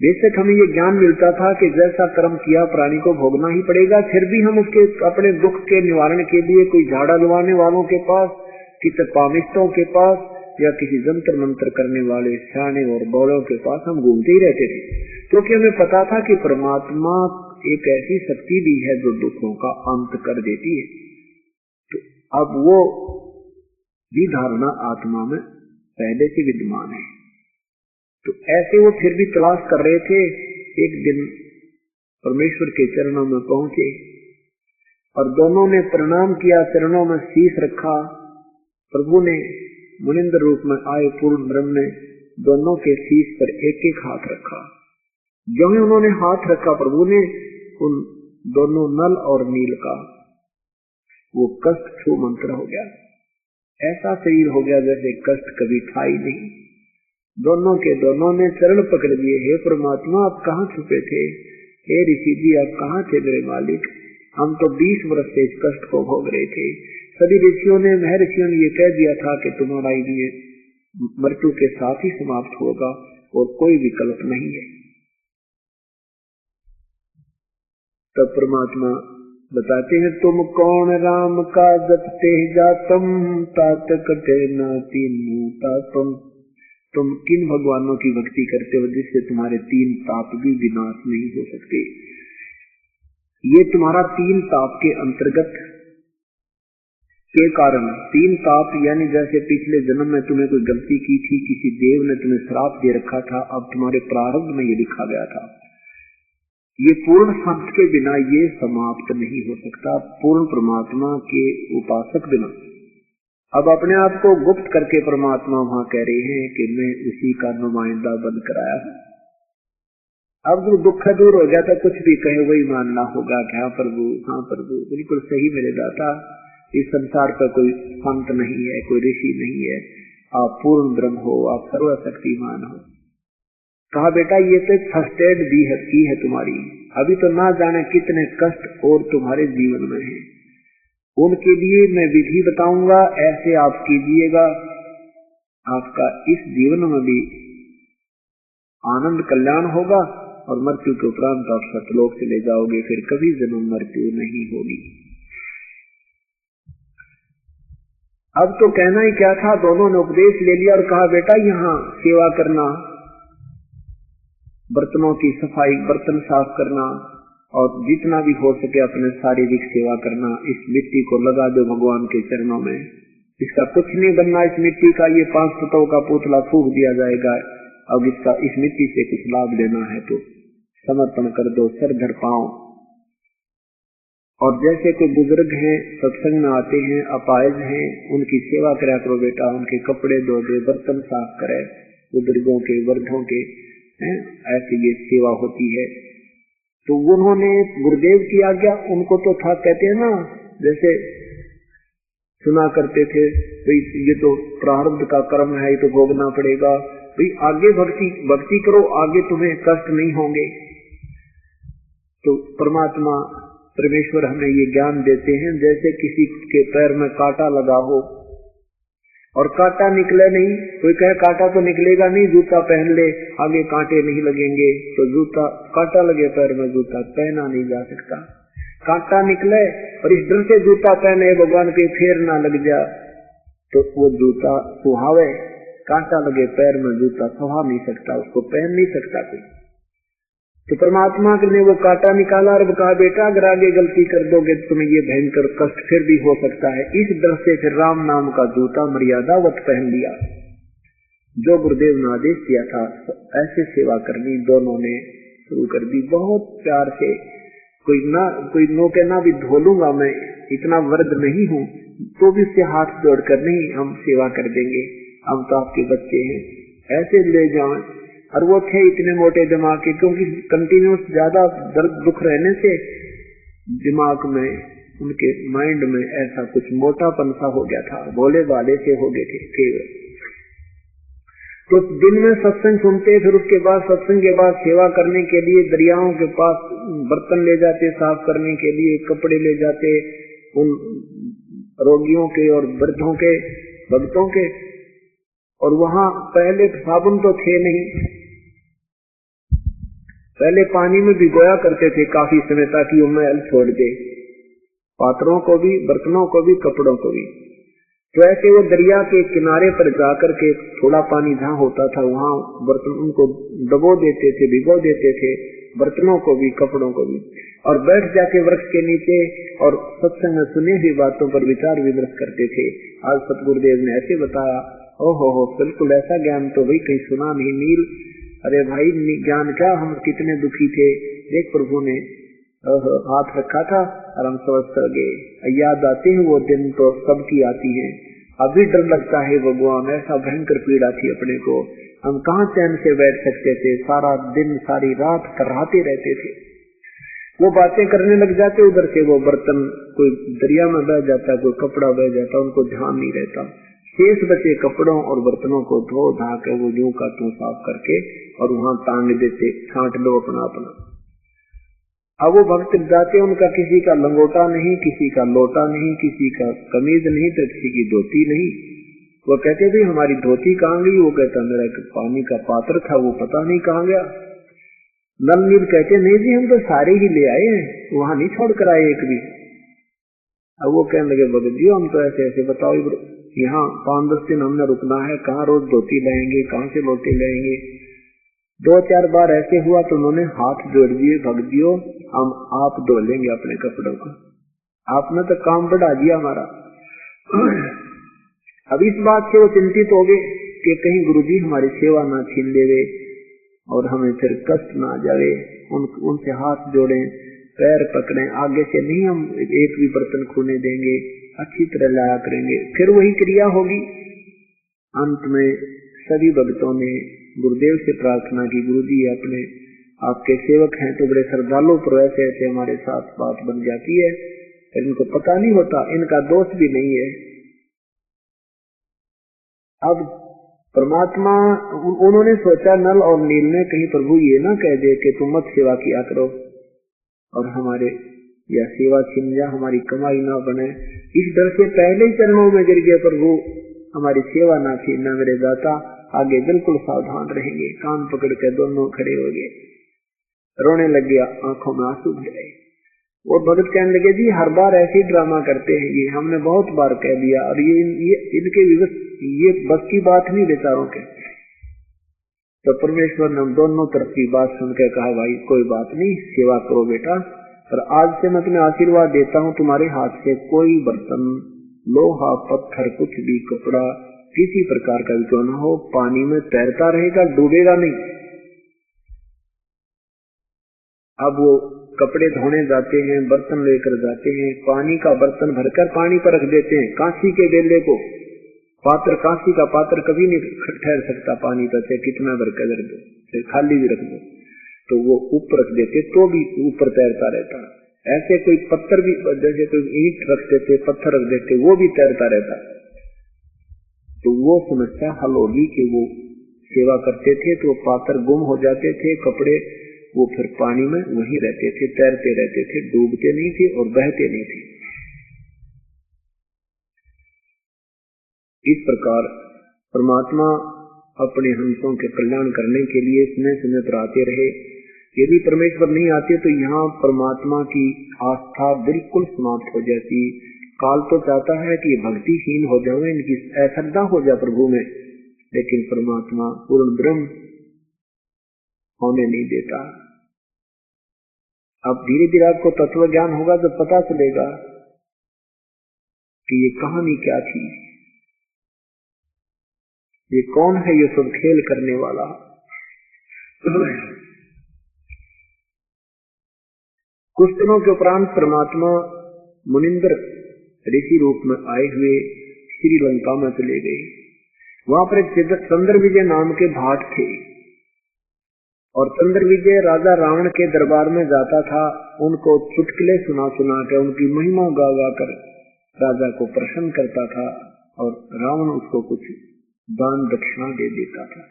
बेशक हमें ये ज्ञान मिलता था कि जैसा कर्म किया प्राणी को भोगना ही पड़ेगा, फिर भी हम उसके अपने दुख के निवारण के लिए कोई झाड़ा लुवाने वालों के पास, किसी पामिष्टों के पास या किसी जंतर मंत्र करने वाले सियाने और बौड़ों के पास हम घूमते ही रहते थे, क्योंकि हमें पता था कि परमात्मा एक ऐसी शक्ति भी है जो दुखों का अंत कर देती है। तो अब वो भी धारणा आत्मा में पहले से विद्यमान है। तो ऐसे वो फिर भी तलाश कर रहे थे। एक दिन परमेश्वर के चरणों में पहुंचे और दोनों ने प्रणाम किया, चरणों में शीश रखा। प्रभु ने मुनिंद्र रूप में आए पूर्ण ब्रह्म ने दोनों के शीश पर एक एक हाथ रखा। जो ही उन्होंने हाथ रखा, प्रभु ने उन दोनों नल और नील का वो कष्ट छू मंत्र हो गया। ऐसा शरीर हो गया जैसे कष्ट कभी था ही नहीं। दोनों के दोनों ने चरण पकड़ लिए, हे परमात्मा आप कहाँ छुपे थे, हे ऋषि जी आप कहाँ थे मेरे मालिक, हम तो 20 वर्ष से इस कष्ट को भोग रहे थे। सभी ऋषियों ने महर्षियों ने ये कह दिया था कि तुम्हारा ये मृत्यु के साथ ही समाप्त होगा और कोई विकल्प नहीं है। तब परमात्मा बताते हैं, तुम कौन राम का जपते जातम तात कटे न तीनों तातम। तुम किन भगवानों की भक्ति करते हो जिससे तुम्हारे 3 ताप भी विनाश नहीं हो सकते। ये तुम्हारा 3 ताप के अंतर्गत के कारण 3 ताप यानी जैसे पिछले जन्म में तुम्हें कोई गलती की थी, किसी देव ने तुम्हें श्राप दे रखा था, अब तुम्हारे प्रारब्ध में ये लिखा गया था। ये पूर्ण संत के बिना ये समाप्त नहीं हो सकता, पूर्ण परमात्मा के उपासक बिना। अब अपने आप को गुप्त करके परमात्मा वहां कह रहे हैं कि मैं उसी का नुमाइंदा बनकर आया हूं। अब जो दुख दूर हो गया था, कुछ भी कहे वही मानना होगा कि हाँ प्रभु, हाँ प्रभु, बिल्कुल सही मेरे दाता, इस संसार पर कोई संत नहीं है, कोई ऋषि नहीं है, आप पूर्ण ब्रह्म हो, आप सर्वशक्तिमान हो। कहा बेटा ये तो फर्स्ट एड दी है तुम्हारी, अभी तो ना जाने कितने कष्ट और तुम्हारे जीवन में है, उनके लिए मैं विधि बताऊंगा, ऐसे आप कीजिएगा, आपका इस जीवन में भी आनंद कल्याण होगा और मृत्यु के उपरांत आप सतलोक चले जाओगे, फिर कभी जन्म मृत्यु नहीं होगी। अब तो कहना ही क्या था, दोनों ने उपदेश ले लिया और कहा बेटा यहाँ सेवा करना, बर्तनों की सफाई, बर्तन साफ करना और जितना भी हो सके अपने शारीरिक सेवा करना। इस मिट्टी को लगा दो भगवान के चरणों में, इसका कुछ नहीं बनना, इस मिट्टी का ये 5 फुटों का पुतला फूंक दिया जाएगा। अब इस मिट्टी से कुछ लाभ लेना है तो समर्पण कर दो, सर धर पाओ। और जैसे कोई बुजुर्ग हैं, सत्संग में आते हैं, अपाहिज हैं, उनकी सेवा करा करो बेटा, उनके कपड़े धो दे, बर्तन साफ करे, बुजुर्गों के, वृद्धों के, ऐसी ये सेवा होती है। तो उन्होंने गुरुदेव की आज्ञा, उनको तो था, कहते हैं ना, जैसे सुना करते थे भाई ये तो प्रारब्ध का कर्म है, ये तो भोगना पड़ेगा, भाई आगे भक्ति करो, आगे तुम्हें कष्ट नहीं होंगे। तो परमात्मा परमेश्वर हमें ये ज्ञान देते हैं, जैसे किसी के पैर में कांटा लगा हो और कांटा निकले नहीं, कोई कहे कांटा तो निकलेगा नहीं, जूता पहन ले, आगे कांटे नहीं लगेंगे, तो जूता, कांटा लगे पैर में जूता पहना नहीं जा सकता। कांटा निकले और इस डर से जूता पहने भगवान के फेर ना लग जा, तो वो जूता सुहावे, कांटा लगे पैर में जूता सुहा नहीं सकता, उसको पहन नहीं सकता कोई। तो परमात्मा ने वो कांटा निकाला और कहा बेटा अगर आगे गलती कर दोगे तो तुम्हें ये भयंकर कष्ट फिर भी हो सकता है। इस डर से फिर राम नाम का जूता मर्यादावत पहन लिया। जो गुरुदेव ने आदेश दिया था ऐसे सेवा करनी दोनों ने शुरू कर दी, बहुत प्यार से। कोई नो के ना भी धो लूंगा मैं, इतना वर्द नहीं हूँ, तो भी उससे हाथ जोड़कर नहीं हम सेवा कर देंगे, हम तो आपके बच्चे हैं, ऐसे ले जाओ। और वो थे इतने मोटे दिमाग के, क्योंकि कंटिन्यूस ज्यादा दर्द दुख रहने से दिमाग में उनके माइंड में ऐसा कुछ मोटापन सा हो गया था, भोले भाले से हो गए थे। तो दिन में सत्संग सुनते, फिर उसके बाद सत्संग के बाद सेवा करने के लिए दरियाओं के पास बर्तन ले जाते, साफ करने के लिए कपड़े ले जाते, उन रोगियों के और वृद्धों के, भक्तों के। और वहां पहले साबुन तो थे नहीं, पहले पानी में भिगोया करते थे काफी समय, ताकि वो मैल छोड़ दे, पात्रों को भी, बर्तनों को भी, कपड़ों को भी। तो ऐसे वो दरिया के किनारे पर जाकर के थोड़ा पानी जहाँ होता था वहां बर्तन उनको डबो देते थे, भिगो देते थे, बर्तनों को भी, कपड़ों को भी, और बैठ जाके वृक्ष के नीचे और सत्संग में सुनी हुई बातों पर विचार विमर्श करते थे। आज सतगुरुदेव ने ऐसे बताया, ओहो बिल्कुल ऐसा ज्ञान तो भाई कहीं सुना नहीं। नील, अरे भाई ज्ञान क्या, हम कितने दुखी थे, एक प्रभु ने हाथ रखा था और हम समझ कर गए। याद आते हैं वो दिन तो सबकी आती है, अभी डर लगता है भगवान, ऐसा भयंकर पीड़ा थी अपने को, हम कहाँ चैन से बैठ सकते थे, सारा दिन सारी रात कराहते रहते थे। वो बातें करने लग जाते, उधर से वो बर्तन कोई दरिया में बह जाता, कोई कपड़ा बह जाता, उनको ध्यान नहीं रहता। शेष बचे कपड़ों और बर्तनों को धो धा के वो यूं का त्यों साफ करके और वहां टांग देते, छांट लो अपना अपना। अब वो भक्त जाते, उनका किसी का लंगोटा नहीं, किसी का लोटा नहीं, किसी का कमीज नहीं, तो किसी की धोती नहीं। वो कहते भाई हमारी धोती कहाँ गई? वो कहता मेरा एक पानी का पात्र था, वो पता नहीं कहाँ गया। नल नील कहते नहीं जी हम तो सारे ही ले आए हैं, वहां नहीं छोड़ कर आए एक भी। अब वो कहने लगे भगत जी हम तो ऐसे ऐसे बताओ, यहाँ 5-10 दिन हमने रुकना है, कहाँ रोज धोती लाएंगे, कहाँ से लोटे लाएंगे। 2-4 बार ऐसे हुआ तो उन्होंने हाथ जोड़ दिए, भगत जी हम आप धो लेंगे अपने कपड़ों को, आपने तो काम बढ़ा दिया हमारा। अब इस बात से वो चिंतित हो गए कि कहीं गुरुजी हमारी सेवा ना छीन लेवे और हमें फिर कष्ट ना आ जावे। उनसे हाथ जोड़े, पैर पकड़े, आगे से नहीं हम एक भी बर्तन खोने देंगे, अच्छी तरह लाया करेंगे। फिर वही क्रिया होगी। अंत में सभी भक्तों ने गुरुदेव से प्रार्थना की, गुरुजी अपने आपके सेवक हैं तो बड़े श्रद्धालु, पर ऐसे ऐसे हमारे साथ बात बन जाती है, इनको पता नहीं होता, इनका दोष भी नहीं है। अब परमात्मा, उन्होंने सोचा नल और नील ने कहीं प्रभु ये ना कह दे कि तुम मत सेवा किया करो और हमारे या सेवा छिन जा, हमारी कमाई ना बने। इस डर से पहले ही चरणों में गिर गए, प्रभु हमारी सेवा ना छीनना मेरे दाता, आगे बिल्कुल सावधान रहेंगे। कान पकड़ के दोनों खड़े हो गए, रोने लग गया, आंखों में आंसू भर गए। वो भगत कहने लगे जी हर बार ऐसे ही ड्रामा करते हैं, ये हमने बहुत बार कह दिया और ये इनके ये बस की बात नहीं बेचारों के। तो परमेश्वर ने दोनों तरफ की बात सुनकर कहा भाई कोई बात नहीं, सेवा करो बेटा, पर आज से मैं तुम्हें आशीर्वाद देता हूँ, तुम्हारे हाथ से कोई बर्तन, लोहा, पत्थर, कुछ भी, कपड़ा किसी प्रकार का भी क्यों न हो, पानी में तैरता रहेगा, डूबेगा नहीं। अब वो कपड़े धोने जाते हैं, बर्तन लेकर जाते हैं, पानी का बर्तन भरकर पानी पर रख देते हैं, कांसी के बेले को, पात्र, कांसी का पात्र कभी नहीं ठहर सकता पानी पर, से कितना भर कर रख दो, फिर खाली भी रख दो, तो वो ऊपर रख देते तो भी ऊपर तैरता रहता। ऐसे कोई पत्थर भी, जैसे कोई ईंट रख देते, पत्थर रख देते, वो भी तैरता रहता। तो वो समस्या हल होगी कि वो सेवा करते थे तो पात्र गुम हो जाते थे, कपड़े वो फिर पानी में वहीं रहते थे, तैरते रहते थे, डूबते नहीं थे और बहते नहीं थे। इस प्रकार परमात्मा अपने हंसों के कल्याण करने के लिए समय समय पर आते रहे। यदि परमेश्वर नहीं आते तो यहाँ परमात्मा की आस्था बिल्कुल समाप्त हो जाती। काल तो चाहता है कि भक्तिहीन हो जाए, इनकी अश्रद्धा हो जाए प्रभु में, लेकिन परमात्मा पूर्ण ब्रह्म होने नहीं देता। अब धीरे धीरे आपको तत्व ज्ञान होगा तो पता चलेगा कि ये कहानी क्या थी, ये कौन है ये सब खेल करने वाला। कुछ दिनों के उपरांत परमात्मा मुनिंद्र ऋषि रूप में आए हुए श्रीलंका में चले गए। वहां पर एक चंद्र विजय नाम के भाट थे और चंद्रविजय राजा रावण के दरबार में जाता था, उनको चुटकुले सुना सुना के उनकी महिमा गा गा कर राजा को प्रसन्न करता था और रावण उसको कुछ दान दक्षिणा दे देता था।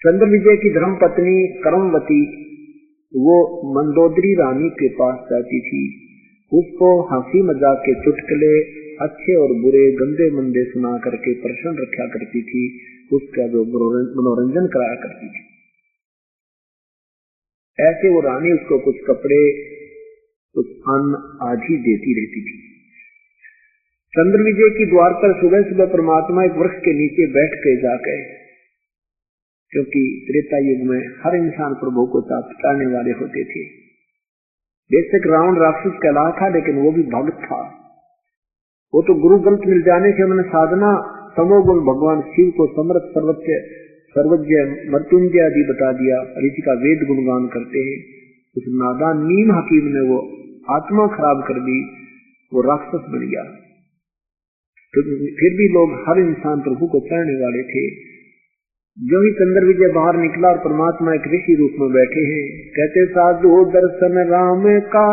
चंद्रविजय की धर्मपत्नी करमवती वो मंदोदरी रानी के पास जाती थी, उसको हंसी मजाक के चुटकुले अच्छे और बुरे गंदे मंदे सुना करके प्रसन्न रखा करती थी, उसका जो मनोरंजन कराया करती थी। ऐसे वो रानी उसको कुछ कपड़े कुछ अन्न आदि देती रहती थी। चंद्रविजय की द्वार पर सुबह सुबह परमात्मा एक वृक्ष के नीचे बैठ के जाके, क्योंकि त्रेता युग में हर इंसान प्रभु को चाहने वाले होते थे। बेशक रावण राक्षस कहला था, लेकिन वो भी भक्त था। वो तो गुरु ग्रंथ मिल जाने से उन्होंने साधना तमोगुण भगवान शिव को समर्थ सर्वज्ञ मृत्युंजय आदि बता दिया और इसी का वेद गुणगान करते हैं। उस नादान नीम हकीम ने वो आत्मा खराब कर दी, वो राक्षस बन गया। तो फिर भी लोग हर इंसान प्रभु को चाहने वाले थे। जो ही चंद्रविजय बाहर निकला और परमात्मा एक ऋषि रूप में बैठे हैं, कहते साधु दर्शन राम का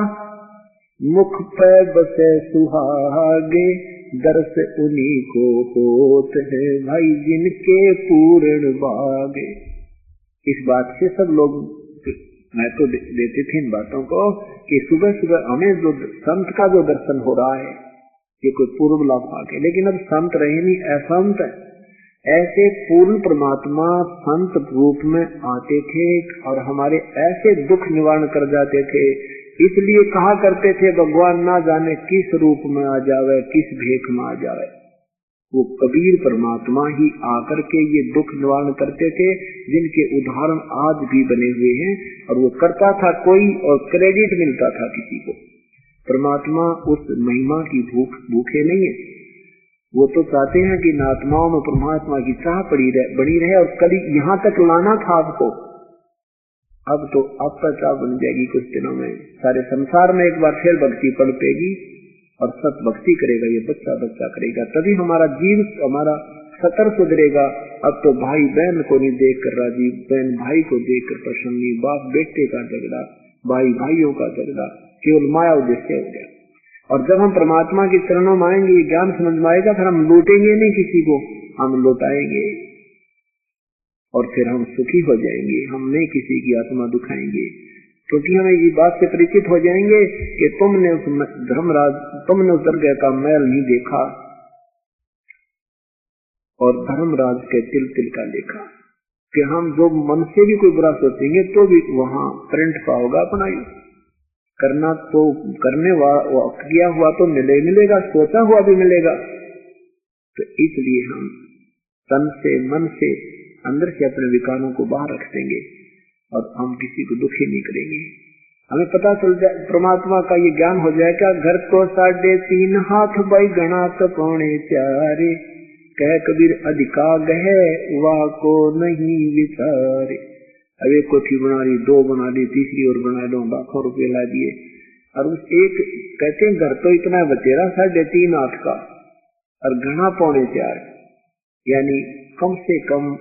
मुख पे बसे सुहागे, दर्श उन्हीं को होत है भाई जिनके पूर्ण भागे। इस बात से सब लोग महत्व देते थे इन बातों को कि सुबह सुबह हमें जो संत का जो दर्शन हो रहा है ये कोई पूर्व लाभ भाग है। लेकिन अब संत रहे नहीं, असंत है। ऐसे पूर्ण परमात्मा संत रूप में आते थे और हमारे ऐसे दुख निवारण कर जाते थे। इसलिए कहा करते थे भगवान ना जाने किस रूप में आ जावे, किस भेख में आ जावे। वो कबीर परमात्मा ही आकर के ये दुख निवारण करते थे, जिनके उदाहरण आज भी बने हुए हैं। और वो करता था कोई और क्रेडिट मिलता था किसी को। परमात्मा उस महिमा की भूखे नहीं है। वो तो चाहते हैं कि आत्माओं में परमात्मा की चाह बनी रहे और कभी यहाँ तक लाना था आपको। अब तो आपका चाह बन जाएगी कुछ दिनों में। सारे संसार में एक बार फिर भक्ति पलटेगी और सत भक्ति करेगा, ये बच्चा बच्चा करेगा, तभी हमारा जीव हमारा सतर सुधरेगा। अब तो भाई बहन को नहीं देख कर राजी, बहन भाई को देख कर प्रसन्न नहीं, बाप बेटे का झगड़ा, भाई भाइयों का झगड़ा, केवल माया उद्देश्य हो गया। और जब हम परमात्मा के चरणों में आएंगे, ये ज्ञान समझ में आएगा, फिर हम लूटेंगे नहीं किसी को, हम लौटाएंगे और फिर हम सुखी हो जाएंगे। हम नहीं किसी की आत्मा दुखाएंगे, क्योंकि हमें ये बात से परिचित हो जाएंगे कि तुमने उस दरगाह का मैल नहीं देखा और धर्मराज के तिल तिल का देखा। कि हम जो मन से भी कोई बुरा सोचेंगे तो भी वहां प्रिंट पाओगा अपना करना, तो करने किया हुआ तो मिलेगा, सोचा हुआ भी मिलेगा। तो इसलिए हम तन से मन से अंदर से अपने विकारों को बाहर रख देंगे और हम किसी को दुखी नहीं करेंगे। हमें पता चल जाए, परमात्मा का ये ज्ञान हो जाएगा। घर को 3.5 हाथ बाई गणा तो 4.25 कह कबीर अधिका गहे वाह को नहीं विचारे। अब एक कोठी बना ली, 2 बना ली, तीसरी और बना लो, लाखों रुपए ला दिए। और उस एक कहते हैं घर तो इतना बचेरा 3.5 हाथ का और घना 4.25, यानी कम से कम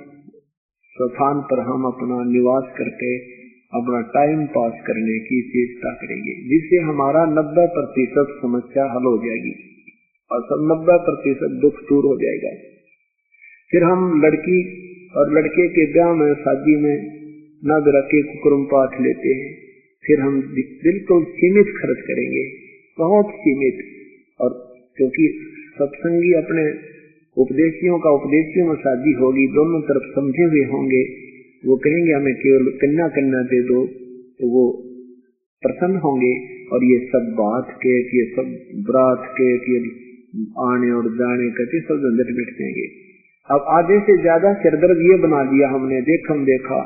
स्थान पर हम अपना निवास करके अपना टाइम पास करने की चेष्टा करेंगे, जिससे हमारा 90% समस्या हल हो जाएगी और 90% दुख दूर हो जाएगा। फिर हम लड़की और लड़के के ब्याह में शादी में नग रखे कुकुरम पाठ लेते हैं। फिर हम बिल्कुल सीमित खर्च करेंगे, बहुत सीमित। और क्योंकि सत्संगी अपने उपदेशियों में शादी होगी, दोनों तरफ समझे हुए होंगे, वो कहेंगे हमें केवल कन्या दे दो, तो वो प्रसन्न होंगे। और ये सब बात के, ये सब बरात के, आने और जाने के सब झंझट मिट जाएंगे। अब आधे से ज्यादा सिरदर्द ये बना दिया हमने, देखा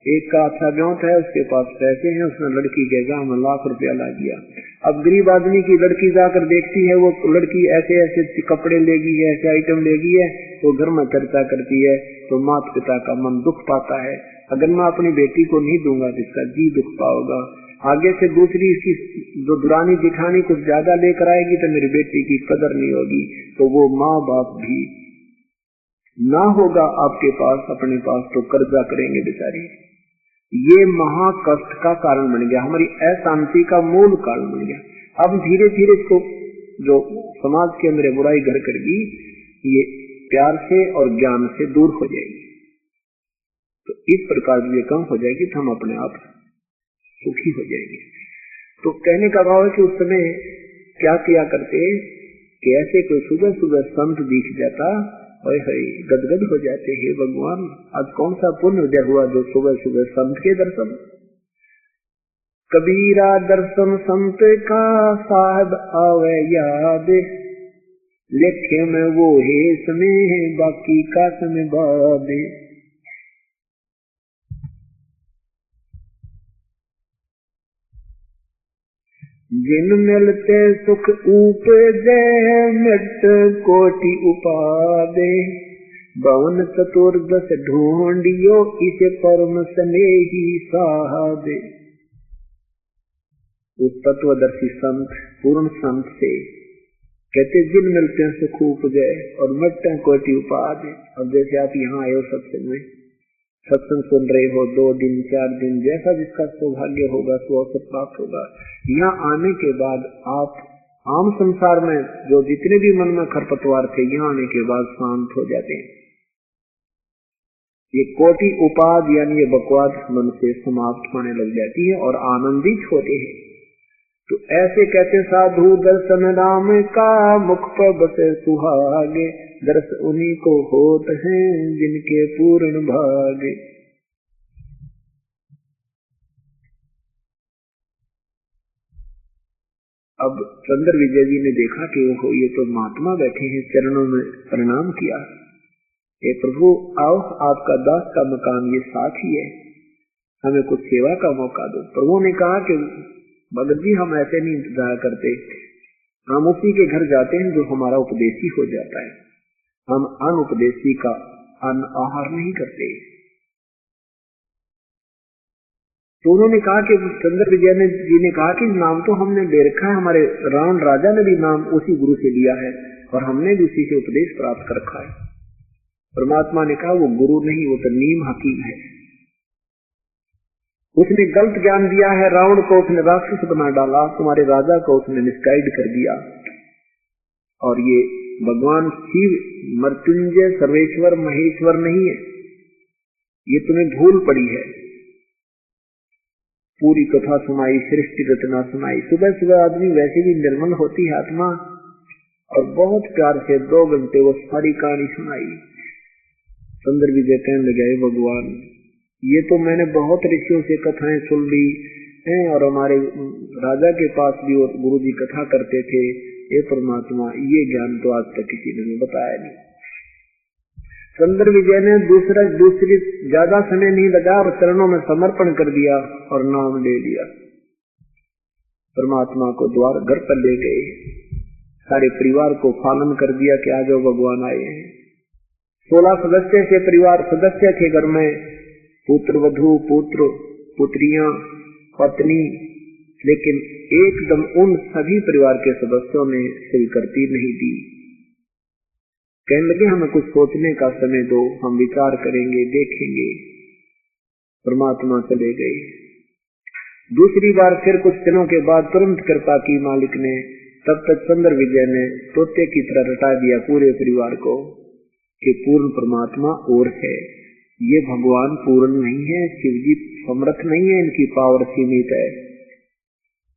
एक का अच्छा ब्योत है, उसके पास पैसे हैं, उसने लड़की के गाँव में लाख रुपया ला दिया। अब गरीब आदमी की लड़की जाकर देखती है, वो लड़की ऐसे ऐसे कपड़े लेगी है, ऐसे आइटम लेगी है, वो घर में चर्चा करती है, तो माता पिता का मन दुख पाता है। अगर मैं अपनी बेटी को नहीं दूंगा तो इसका जी दुख पाओगा। आगे से दूसरी इसकी जो दुरानी जिठानी कुछ ज्यादा लेकर आएगी तो मेरी बेटी की कदर नहीं होगी। तो वो माँ बाप भी ना होगा आपके पास अपने पास तो कर्जा करेंगे बेचारे। ये महा कष्ट का कारण बन गया, हमारी अशांति का मूल कारण बन गया। अब धीरे धीरे इसको जो समाज के अंदर बुराई घर करेगी, ये प्यार से और ज्ञान से दूर हो जाएगी। तो इस प्रकार ये कम हो जाएगी तो हम अपने आप सुखी हो जाएंगे। तो कहने का भाव है कि उस समय क्या किया करते कि ऐसे कोई सुबह सुबह संत दिख जाता, ओए होए गदगद हो जाते, हे भगवान आज कौन सा पुण्य उदय हुआ जो सुबह सुबह संत के दर्शन। कबीरा दर्शन संत का साहब आवे याद, लेखे में वो है समय बाकी का समय बाद। जिन मिलते सुख उपजे मृत कोटि उपादे, भवन चतुर्दश ढूंढियो इसे परम स्नेही साहबे। उस तत्वदर्शी संत पूर्ण संत से कहते जिन मिलते हैं सुख उपजे और मृत कोटि उपादे। अब जैसे आप यहाँ आए हो सत्संग में, सत्संग सुन रहे हो, 2 दिन 4 दिन जैसा जिसका सौभाग्य होगा तो अवसर प्राप्त होगा। यहाँ आने के बाद आप आम संसार में जो जितने भी मन में खरपतवार थे, यहाँ आने के बाद शांत हो जाते हैं। ये कोटि उपाद यानी ये बकवाद मन से समाप्त होने लग जाती है और आनंदित होते हैं। तो ऐसे कहते साधु दर्शन राम का मुख पर बसे सुहागे, दर्श उन्हीं को होत हैं जिनके पूर्ण भागे। अब चंद्र विजय जी ने देखा कि वो ये तो महात्मा बैठे हैं, चरणों में प्रणाम किया। हे प्रभु आओ, आपका दास का मकान ये साथ ही है, हमें कुछ सेवा का मौका दो। प्रभु ने कहा कि भगत जी हम ऐसे नहीं इंतजार करते, हम उसी के घर जाते हैं जो हमारा उपदेशी हो जाता है, हम अनुपदेशी का अन्न आहार नहीं करते। तो उन्होंने कहा कि चंद्र विजय जी ने कहा कि नाम तो हमने ले रखा है, हमारे रावण राजा ने भी नाम उसी गुरु से लिया है और हमने भी उसी से उपदेश प्राप्त कर रखा है। परमात्मा ने कहा वो गुरु नहीं, वो तो नीम हकीम है। उसने गलत ज्ञान दिया है, रावण को उसने राक्षस बना डाला, तुम्हारे राजा को उसने मिसगाइड कर दिया। और ये भगवान शिव मृत्युंजय सर्वेश्वर महेश्वर नहीं है, ये तुम्हें भूल पड़ी है। पूरी कथा सुनाई, सृष्टि रचना सुनाई। सुबह सुबह आदमी वैसे भी निर्मल होती है आत्मा, और बहुत प्यार से 2 घंटे वो सारी कहानी सुनाई। चंद्र विजय कहने लगे भगवान ये तो मैंने बहुत ऋषियों से कथाएं सुन ली हैं, और हमारे राजा के पास भी और गुरु जी कथा करते थे। ये परमात्मा ये ज्ञान तो आज तक किसी ने बताया नहीं। चंद्र विजय ने दूसरी ज्यादा समय नहीं लगा और चरणों में समर्पण कर दिया और नाम ले लिया। परमात्मा को द्वार घर पर ले गए, सारे परिवार को पालन कर दिया कि आज भगवान आए हैं। 16 सदस्य के परिवार सदस्य थे घर में, पुत्र वधू, पुत्र पुत्रियां, पत्नी, लेकिन एकदम उन सभी परिवार के सदस्यों ने स्वीकृति नहीं दी। कहने लगे हमें कुछ सोचने का समय दो, हम विचार करेंगे, देखेंगे। परमात्मा चले गए। दूसरी बार फिर कुछ दिनों के बाद तुरंत कृपा की मालिक ने। तब तक चंद्र विजय ने तोते की तरह रटा दिया पूरे परिवार को कि पूर्ण परमात्मा और है, ये भगवान पूर्ण नहीं है, शिवजी समर्थ नहीं है, इनकी पावर सीमित है।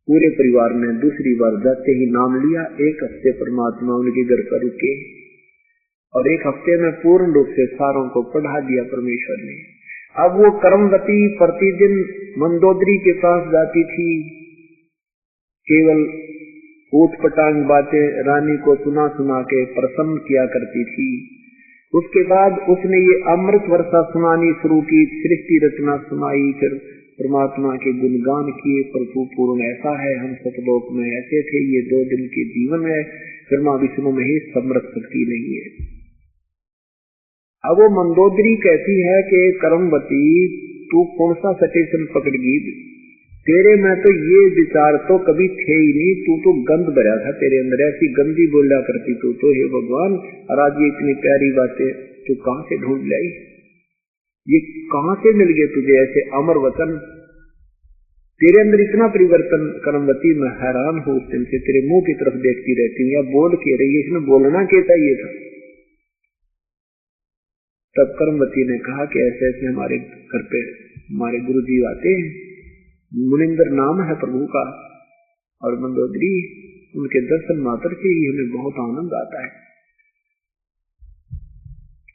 पूरे परिवार ने दूसरी बार जाते ही नाम लिया। 1 हफ्ते परमात्मा उनके घर पर रुके और 1 हफ्ते में पूर्ण रूप से सारों को पढ़ा दिया परमेश्वर ने। अब वो कर्मवती प्रतिदिन मंदोदरी के पास जाती थी, केवल ऊटपटांग बातें रानी को सुना सुना के प्रसन्न किया करती थी। उसके बाद उसने ये अमृत वर्षा सुनानी शुरू की, सृष्टि रचना सुनाई, फिर परमात्मा के गुणगान किए। प्रभु पूर्ण ऐसा है, हम सतलोक में ऐसे थे, ये 2 दिन के जीवन है, फिर माँ विष्णु में ही समर्थ शक्ति नहीं है। अब वो मंदोदरी कहती है कि कर्मवती तू कौन सा सटेशन पकड़गी, तेरे में तो ये विचार तो कभी थे ही नहीं, तू तो गंध भरा था तेरे अंदर, ऐसी गंदी बोला करती तू तो हे भगवान। और आज ये इतनी प्यारी बातें तू कहां से ढूंढ लाई, ये कहां से मिल गए तुझे ऐसे अमर वचन, तेरे अंदर इतना परिवर्तन कर्मवती, मैं हैरान हूं। उस दिन से तेरे मुंह की तरफ देखती रहती हूँ, या बोल के रही है, इसमें बोलना क्या चाहिए था। तब कर्मवती ने कहा कि ऐसे ऐसे हमारे घर पे हमारे गुरु जी आते हैं, मुनिंदर नाम है प्रभु का, और मंदोदरी उनके दर्शन मात्र से ही हमें बहुत आनंद आता है।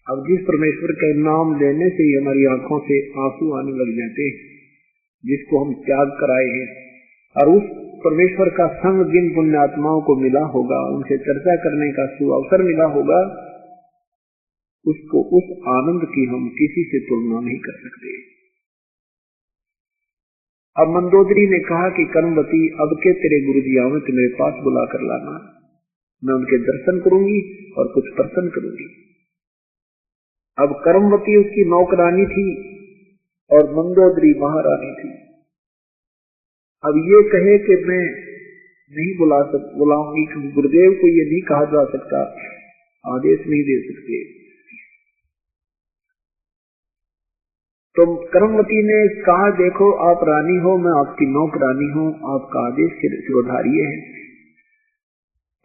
अब जिस परमेश्वर के नाम लेने से ही हमारी आंखों से आंसू आने लग जाते हैं, जिसको हम त्याग कराए हैं, और उस परमेश्वर का संग जिन पुण्यात्माओं को मिला होगा, उनसे चर्चा करने का सुअवसर मिला होगा, उसको उस आनंद की हम किसी से तुलना नहीं कर सकते। अब मंदोदरी ने कहा कि कर्मवती अब के तेरे गुरुजी आवे तो मेरे पास बुला कर लाना, मैं उनके दर्शन करूंगी और कुछ प्रसन्न करूंगी। अब कर्मवती उसकी नौकरानी थी और मंदोदरी महारानी थी। अब ये कहे कि मैं नहीं बुलाऊंगी, क्योंकि गुरुदेव को ये नहीं कहा जा सकता, आदेश नहीं दे सकते। तो कर्मवती ने कहा, देखो आप रानी हो, मैं आपकी नौकरानी हूं, आपका आदेश सिरोधार्य है।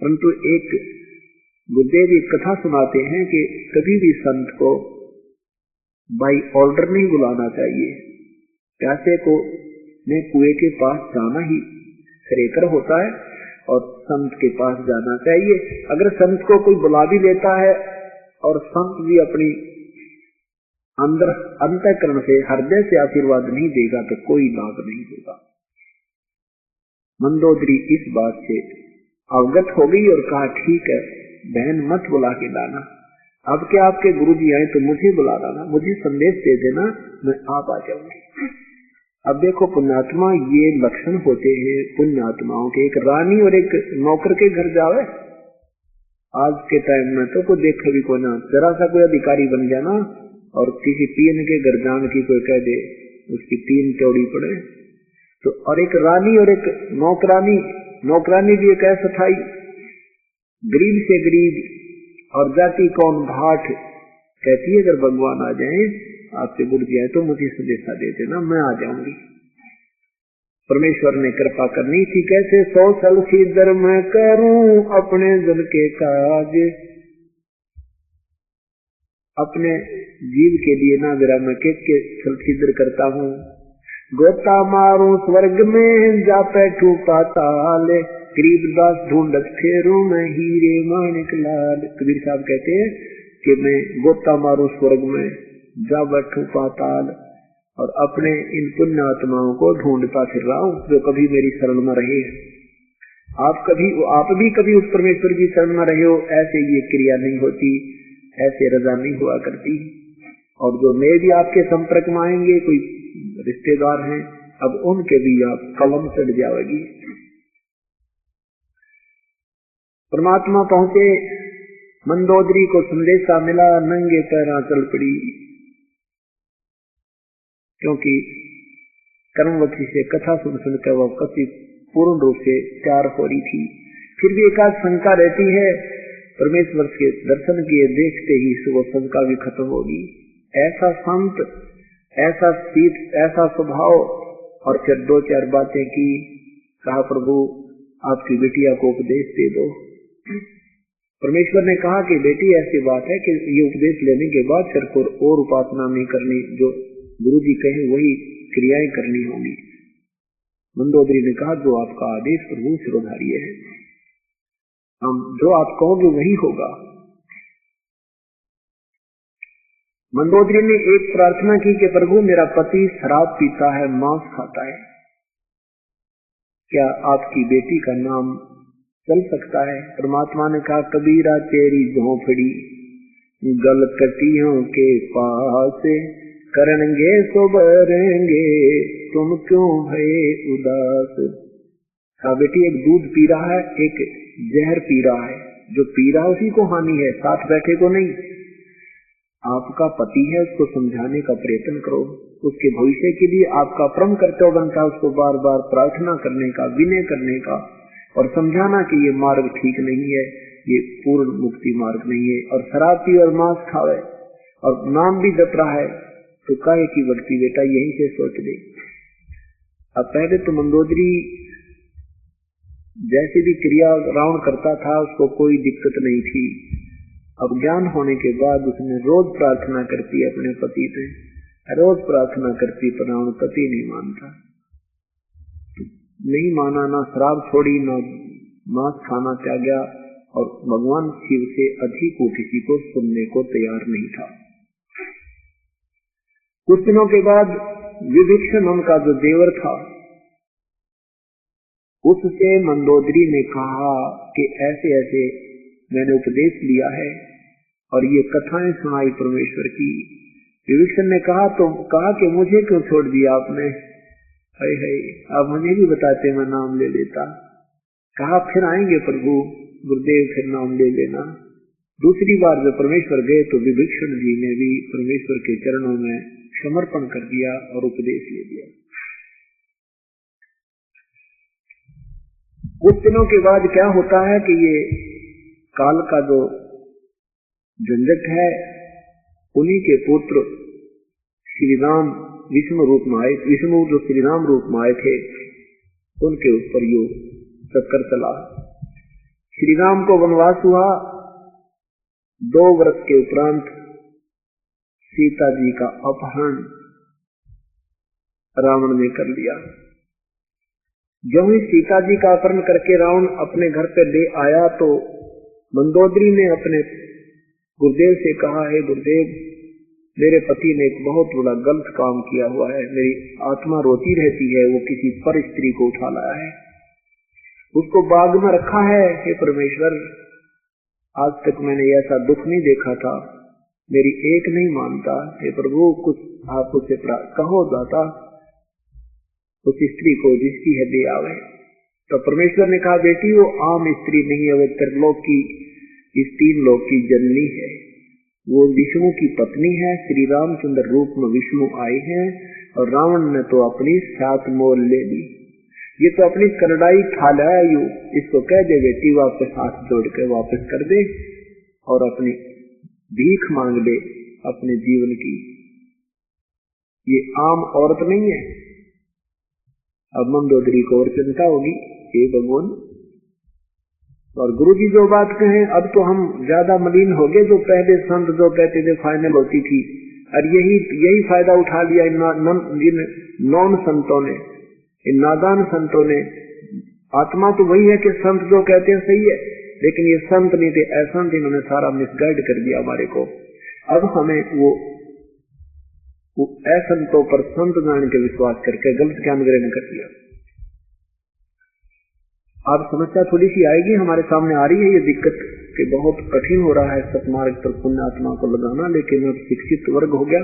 परंतु एक गुरुदेव एक कथा सुनाते हैं कि कभी भी संत को बाई ऑर्डर नहीं बुलाना चाहिए। प्यासे को ने कुएं के पास जाना ही श्रेयकर होता है और संत के पास जाना चाहिए। अगर संत को कोई बुला भी लेता है और संत भी अपनी अंदर अंतःकरण से हृदय से आशीर्वाद नहीं देगा तो कोई लाभ नहीं होगा। मंदोदरी इस बात से अवगत हो गई और कहा, ठीक है बहन मत बुला के लाना, अब क्या आपके गुरुजी आए तो मुझे बुला लाना, मुझे संदेश दे देना, मैं आप आ जाऊंगी। अब देखो पुण्यात्मा, ये लक्षण होते हैं पुण्यात्माओं के। एक रानी और एक नौकर के घर जावे, आज के टाइम में तो कोई देखे भी कोई ना, जरा सा कोई अधिकारी बन गया ना और किसी तीन के घर जान की कोई कह दे, उसकी तीन चौड़ी पड़े तो। और एक रानी और एक नौकरानी, नौकरानी भी एक ऐसा था गरीब से गरीब और जाति कौन भाट, कहती है अगर भगवान आ जाए आपसे गुरुजी आए तो मुझे संदेशा दे देना, मैं आ जाऊंगी। परमेश्वर ने कृपा करनी थी, कैसे 100 साल सीधर मैं करूं अपने जन के काज, अपने जीव के लिए ना जरा मैं के छलछिद्र करता हूँ। गोता मारूं स्वर्ग में जा बैठू पाताल, गरीबदास ढूंढत फेरू मैं हीरे माणिक लाल। कबीर साहब कहते हैं कि मैं गोता मारूं स्वर्ग में जा बैठू पाताल, और अपने इन पुण्य आत्माओं को ढूंढता फिर रहा हूँ जो कभी मेरी शरण में रहे। आप भी कभी उस परमेश्वर की शरण में रहे हो, ऐसे ये क्रिया नहीं होती, ऐसे रजा नहीं हुआ करती। और जो मैं भी आपके संपर्क में आएंगे, कोई रिश्तेदार हैं, अब उनके भी आप कलम चढ़ जाएगी। परमात्मा पहुंचे, मंदोदरी को संदेशा मिला, नंगे पैरा चल पड़ी, क्योंकि कर्मवती से कथा सुन सुनकर वह कति पूर्ण रूप से प्यार हो रही थी। फिर भी एकाध शंका रहती है, परमेश्वर के दर्शन किए देखते ही वो शंका भी खत्म होगी। ऐसा संत, ऐसा शीत, ऐसा स्वभाव। और फिर 2-4 बातें की, कहा प्रभु आपकी बेटिया को उपदेश दे दो। परमेश्वर ने कहा कि बेटी ऐसी बात है कि ये उपदेश लेने के बाद फिर और उपासना नहीं करनी, जो गुरु जी कहे वही क्रियाएं करनी होंगी। मंदोदरी ने कहा जो आपका आदेश प्रभु सिरोधार्य है, हम जो आप कहोगे वही होगा। मंदोदरी ने एक प्रार्थना की कि प्रभु मेरा पति शराब पीता है, मांस खाता है, क्या आपकी बेटी का नाम चल सकता है? परमात्मा ने कहा कबीरा तेरी झोंपड़ी गल कटियों के पास, करेंगे सो बरेंगे तुम क्यों भये उदास। कहा बेटी एक दूध पी रहा है, एक जहर पी रहा है, जो पी रहा उसी को हानि है, साथ बैठे को नहीं। आपका पति है, उसको समझाने का प्रयत्न करो, उसके भविष्य के लिए आपका परम कर्तव्य बनता है उसको बार बार प्रार्थना करने का, विनय करने का और समझाना कि ये मार्ग ठीक नहीं है, ये पूर्ण मुक्ति मार्ग नहीं है। और शराब पी और मांस खावे और नाम भी जप रहा है, तो काहे की भक्ति बेटा, यहीं से सोच ले। अब पहले तो मंदोदरी जैसे भी क्रिया रावण करता था उसको कोई दिक्कत नहीं थी। अब ज्ञान होने के बाद उसने रोज प्रार्थना करती अपने पति से, रोज प्रार्थना करती, पर रावण पति नहीं मानता, नहीं माना, ना शराब छोड़ी, ना मांस खाना त्यागा, और भगवान शिव से अधिक वो किसी को सुनने को तैयार नहीं था। कुछ दिनों के बाद विभीषण उनका जो देवर था, उससे मंदोदरी ने कहा कि ऐसे ऐसे मैंने उपदेश लिया है और ये कथाएं सुनाई परमेश्वर की। विभीषण ने कहा तो कहा कि मुझे क्यों छोड़ दिया आपने, हाय हाय, आप मुझे भी बताते मैं नाम ले लेता। कहा फिर आएंगे प्रभु, गुरुदेव फिर नाम ले लेना। दूसरी बार जब परमेश्वर गए तो विभीषण जी ने भी परमेश्वर के चरणों में समर्पण कर दिया और उपदेश ले दिया। कुछ दिनों के बाद क्या होता है कि ये काल का जो झंझट है, उन्हीं के पुत्र श्री राम विष्णु रूप में आए, विष्णु जो श्री राम रूप में आए थे, उनके ऊपर यो चक्कर चला। श्री राम को वनवास हुआ, 2 वर्ष के उपरांत सीता जी का अपहरण रावण ने कर लिया। जब ही सीता जी का अपहरण करके रावण अपने घर पे ले आया तो मंदोदरी ने अपने गुरुदेव से कहा, हे गुरुदेव, मेरे पति ने एक बहुत बड़ा गलत काम किया हुआ है, मेरी आत्मा रोती रहती है, वो किसी पर स्त्री को उठा लाया है, उसको बाग में रखा है। हे परमेश्वर, आज तक मैंने ऐसा दुख नहीं देखा था, मेरी एक नहीं मानता। हे प्रभु, कुछ आप उसे कहो दाता, उस स्त्री को जिसकी है दे आवे। तो परमेश्वर ने कहा, बेटी वो आम स्त्री नहीं है, वो त्रिलोक की, इस 3 लोक की जननी है, वो विष्णु की पत्नी है। श्री रामचंद्र रूप में विष्णु आए हैं और रावण ने तो अपनी सात मोल ले ली, ये तो अपनी करड़ाई खा लाया। यू इसको कह दे बेटी, वापस हाथ जोड़ के वापस कर दे और अपनी भीख मांग ले अपने जीवन की। ये आम औरत नहीं है। अब मंदोदरी को और चिंता होगी, हे भगवान। और गुरुजी जो बात कहें, अब तो हम ज्यादा मलिन हो गए। जो पहले संत जो कहते थे फाइनल होती थी, और यही फायदा उठा लिया इन नॉन संतों ने, इन नादान संतों ने। आत्मा तो वही है कि संत जो कहते हैं सही है, लेकिन ये संत नहीं थे, असंत, इन्होंने सारा मिसगाइड कर दिया हमारे को। अब हमें वो असंतों पर संत जान के विश्वास करके गलत ज्ञान ग्रहण कर दिया। अब समस्या थोड़ी सी आएगी, हमारे सामने आ रही है ये दिक्कत कि बहुत कठिन हो रहा है सतमार्ग पर पुण्य आत्मा को लगाना। लेकिन अब शिक्षित वर्ग हो गया,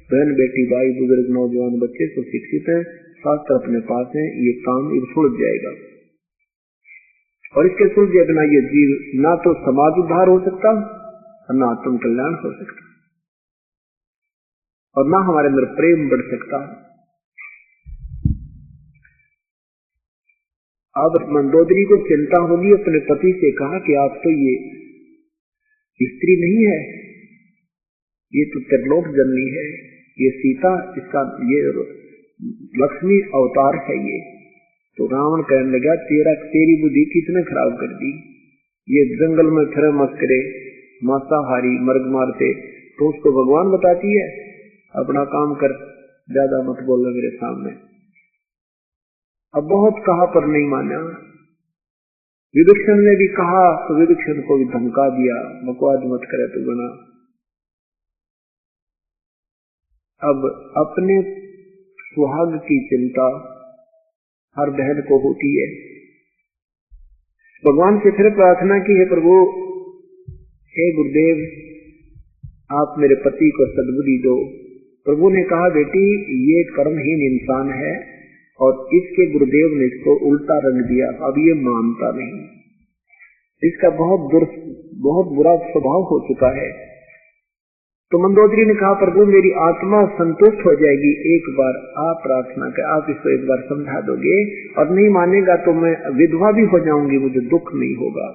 बहन बेटी भाई बुजुर्ग नौजवान बच्चे सब शिक्षित है, शास्त्र अपने पास है, ये काम सुलझ जाएगा। और इसके सुलझे बिना ये जीव ना तो समाज उद्धार हो सकता और ना आत्म कल्याण हो सकता, और ना हमारे अंदर प्रेम बढ़ सकता। अब मंदोदरी को चिंता होगी, अपने पति से कहा कि आप तो ये स्त्री नहीं है, ये तो त्रिलोक जननी है, ये सीता, इसका ये लक्ष्मी अवतार है ये। तो रावण कहने लगा, तेरी बुद्धि किसने खराब कर दी? ये जंगल में फिर मस्करे, मांसाहारी, मर्ग मारते, तो उसको भगवान बताती है, अपना काम कर, ज्यादा मत बोलना मेरे सामने। अब बहुत कहा पर नहीं माना। विभीषण ने भी कहा तो विभीषण को भी धमका दिया, बकवाद मत करे तो बना। अब अपने सुहाग की चिंता हर बहन को होती है। भगवान से फिर प्रार्थना की, हे प्रभु, हे गुरुदेव, आप मेरे पति को सद्बुद्धि दो। प्रभु ने कहा, बेटी ये कर्महीन इंसान है और इसके गुरुदेव ने इसको उल्टा रंग दिया, अब ये मानता नहीं, इसका बहुत बुरा स्वभाव हो चुका है। तो मंदोदरी ने कहा, प्रभु मेरी आत्मा संतुष्ट हो जाएगी, एक बार आप प्रार्थना कर, आप इसको एक बार समझा दोगे, और नहीं मानेगा तो मैं विधवा भी हो जाऊंगी, मुझे दुख नहीं होगा।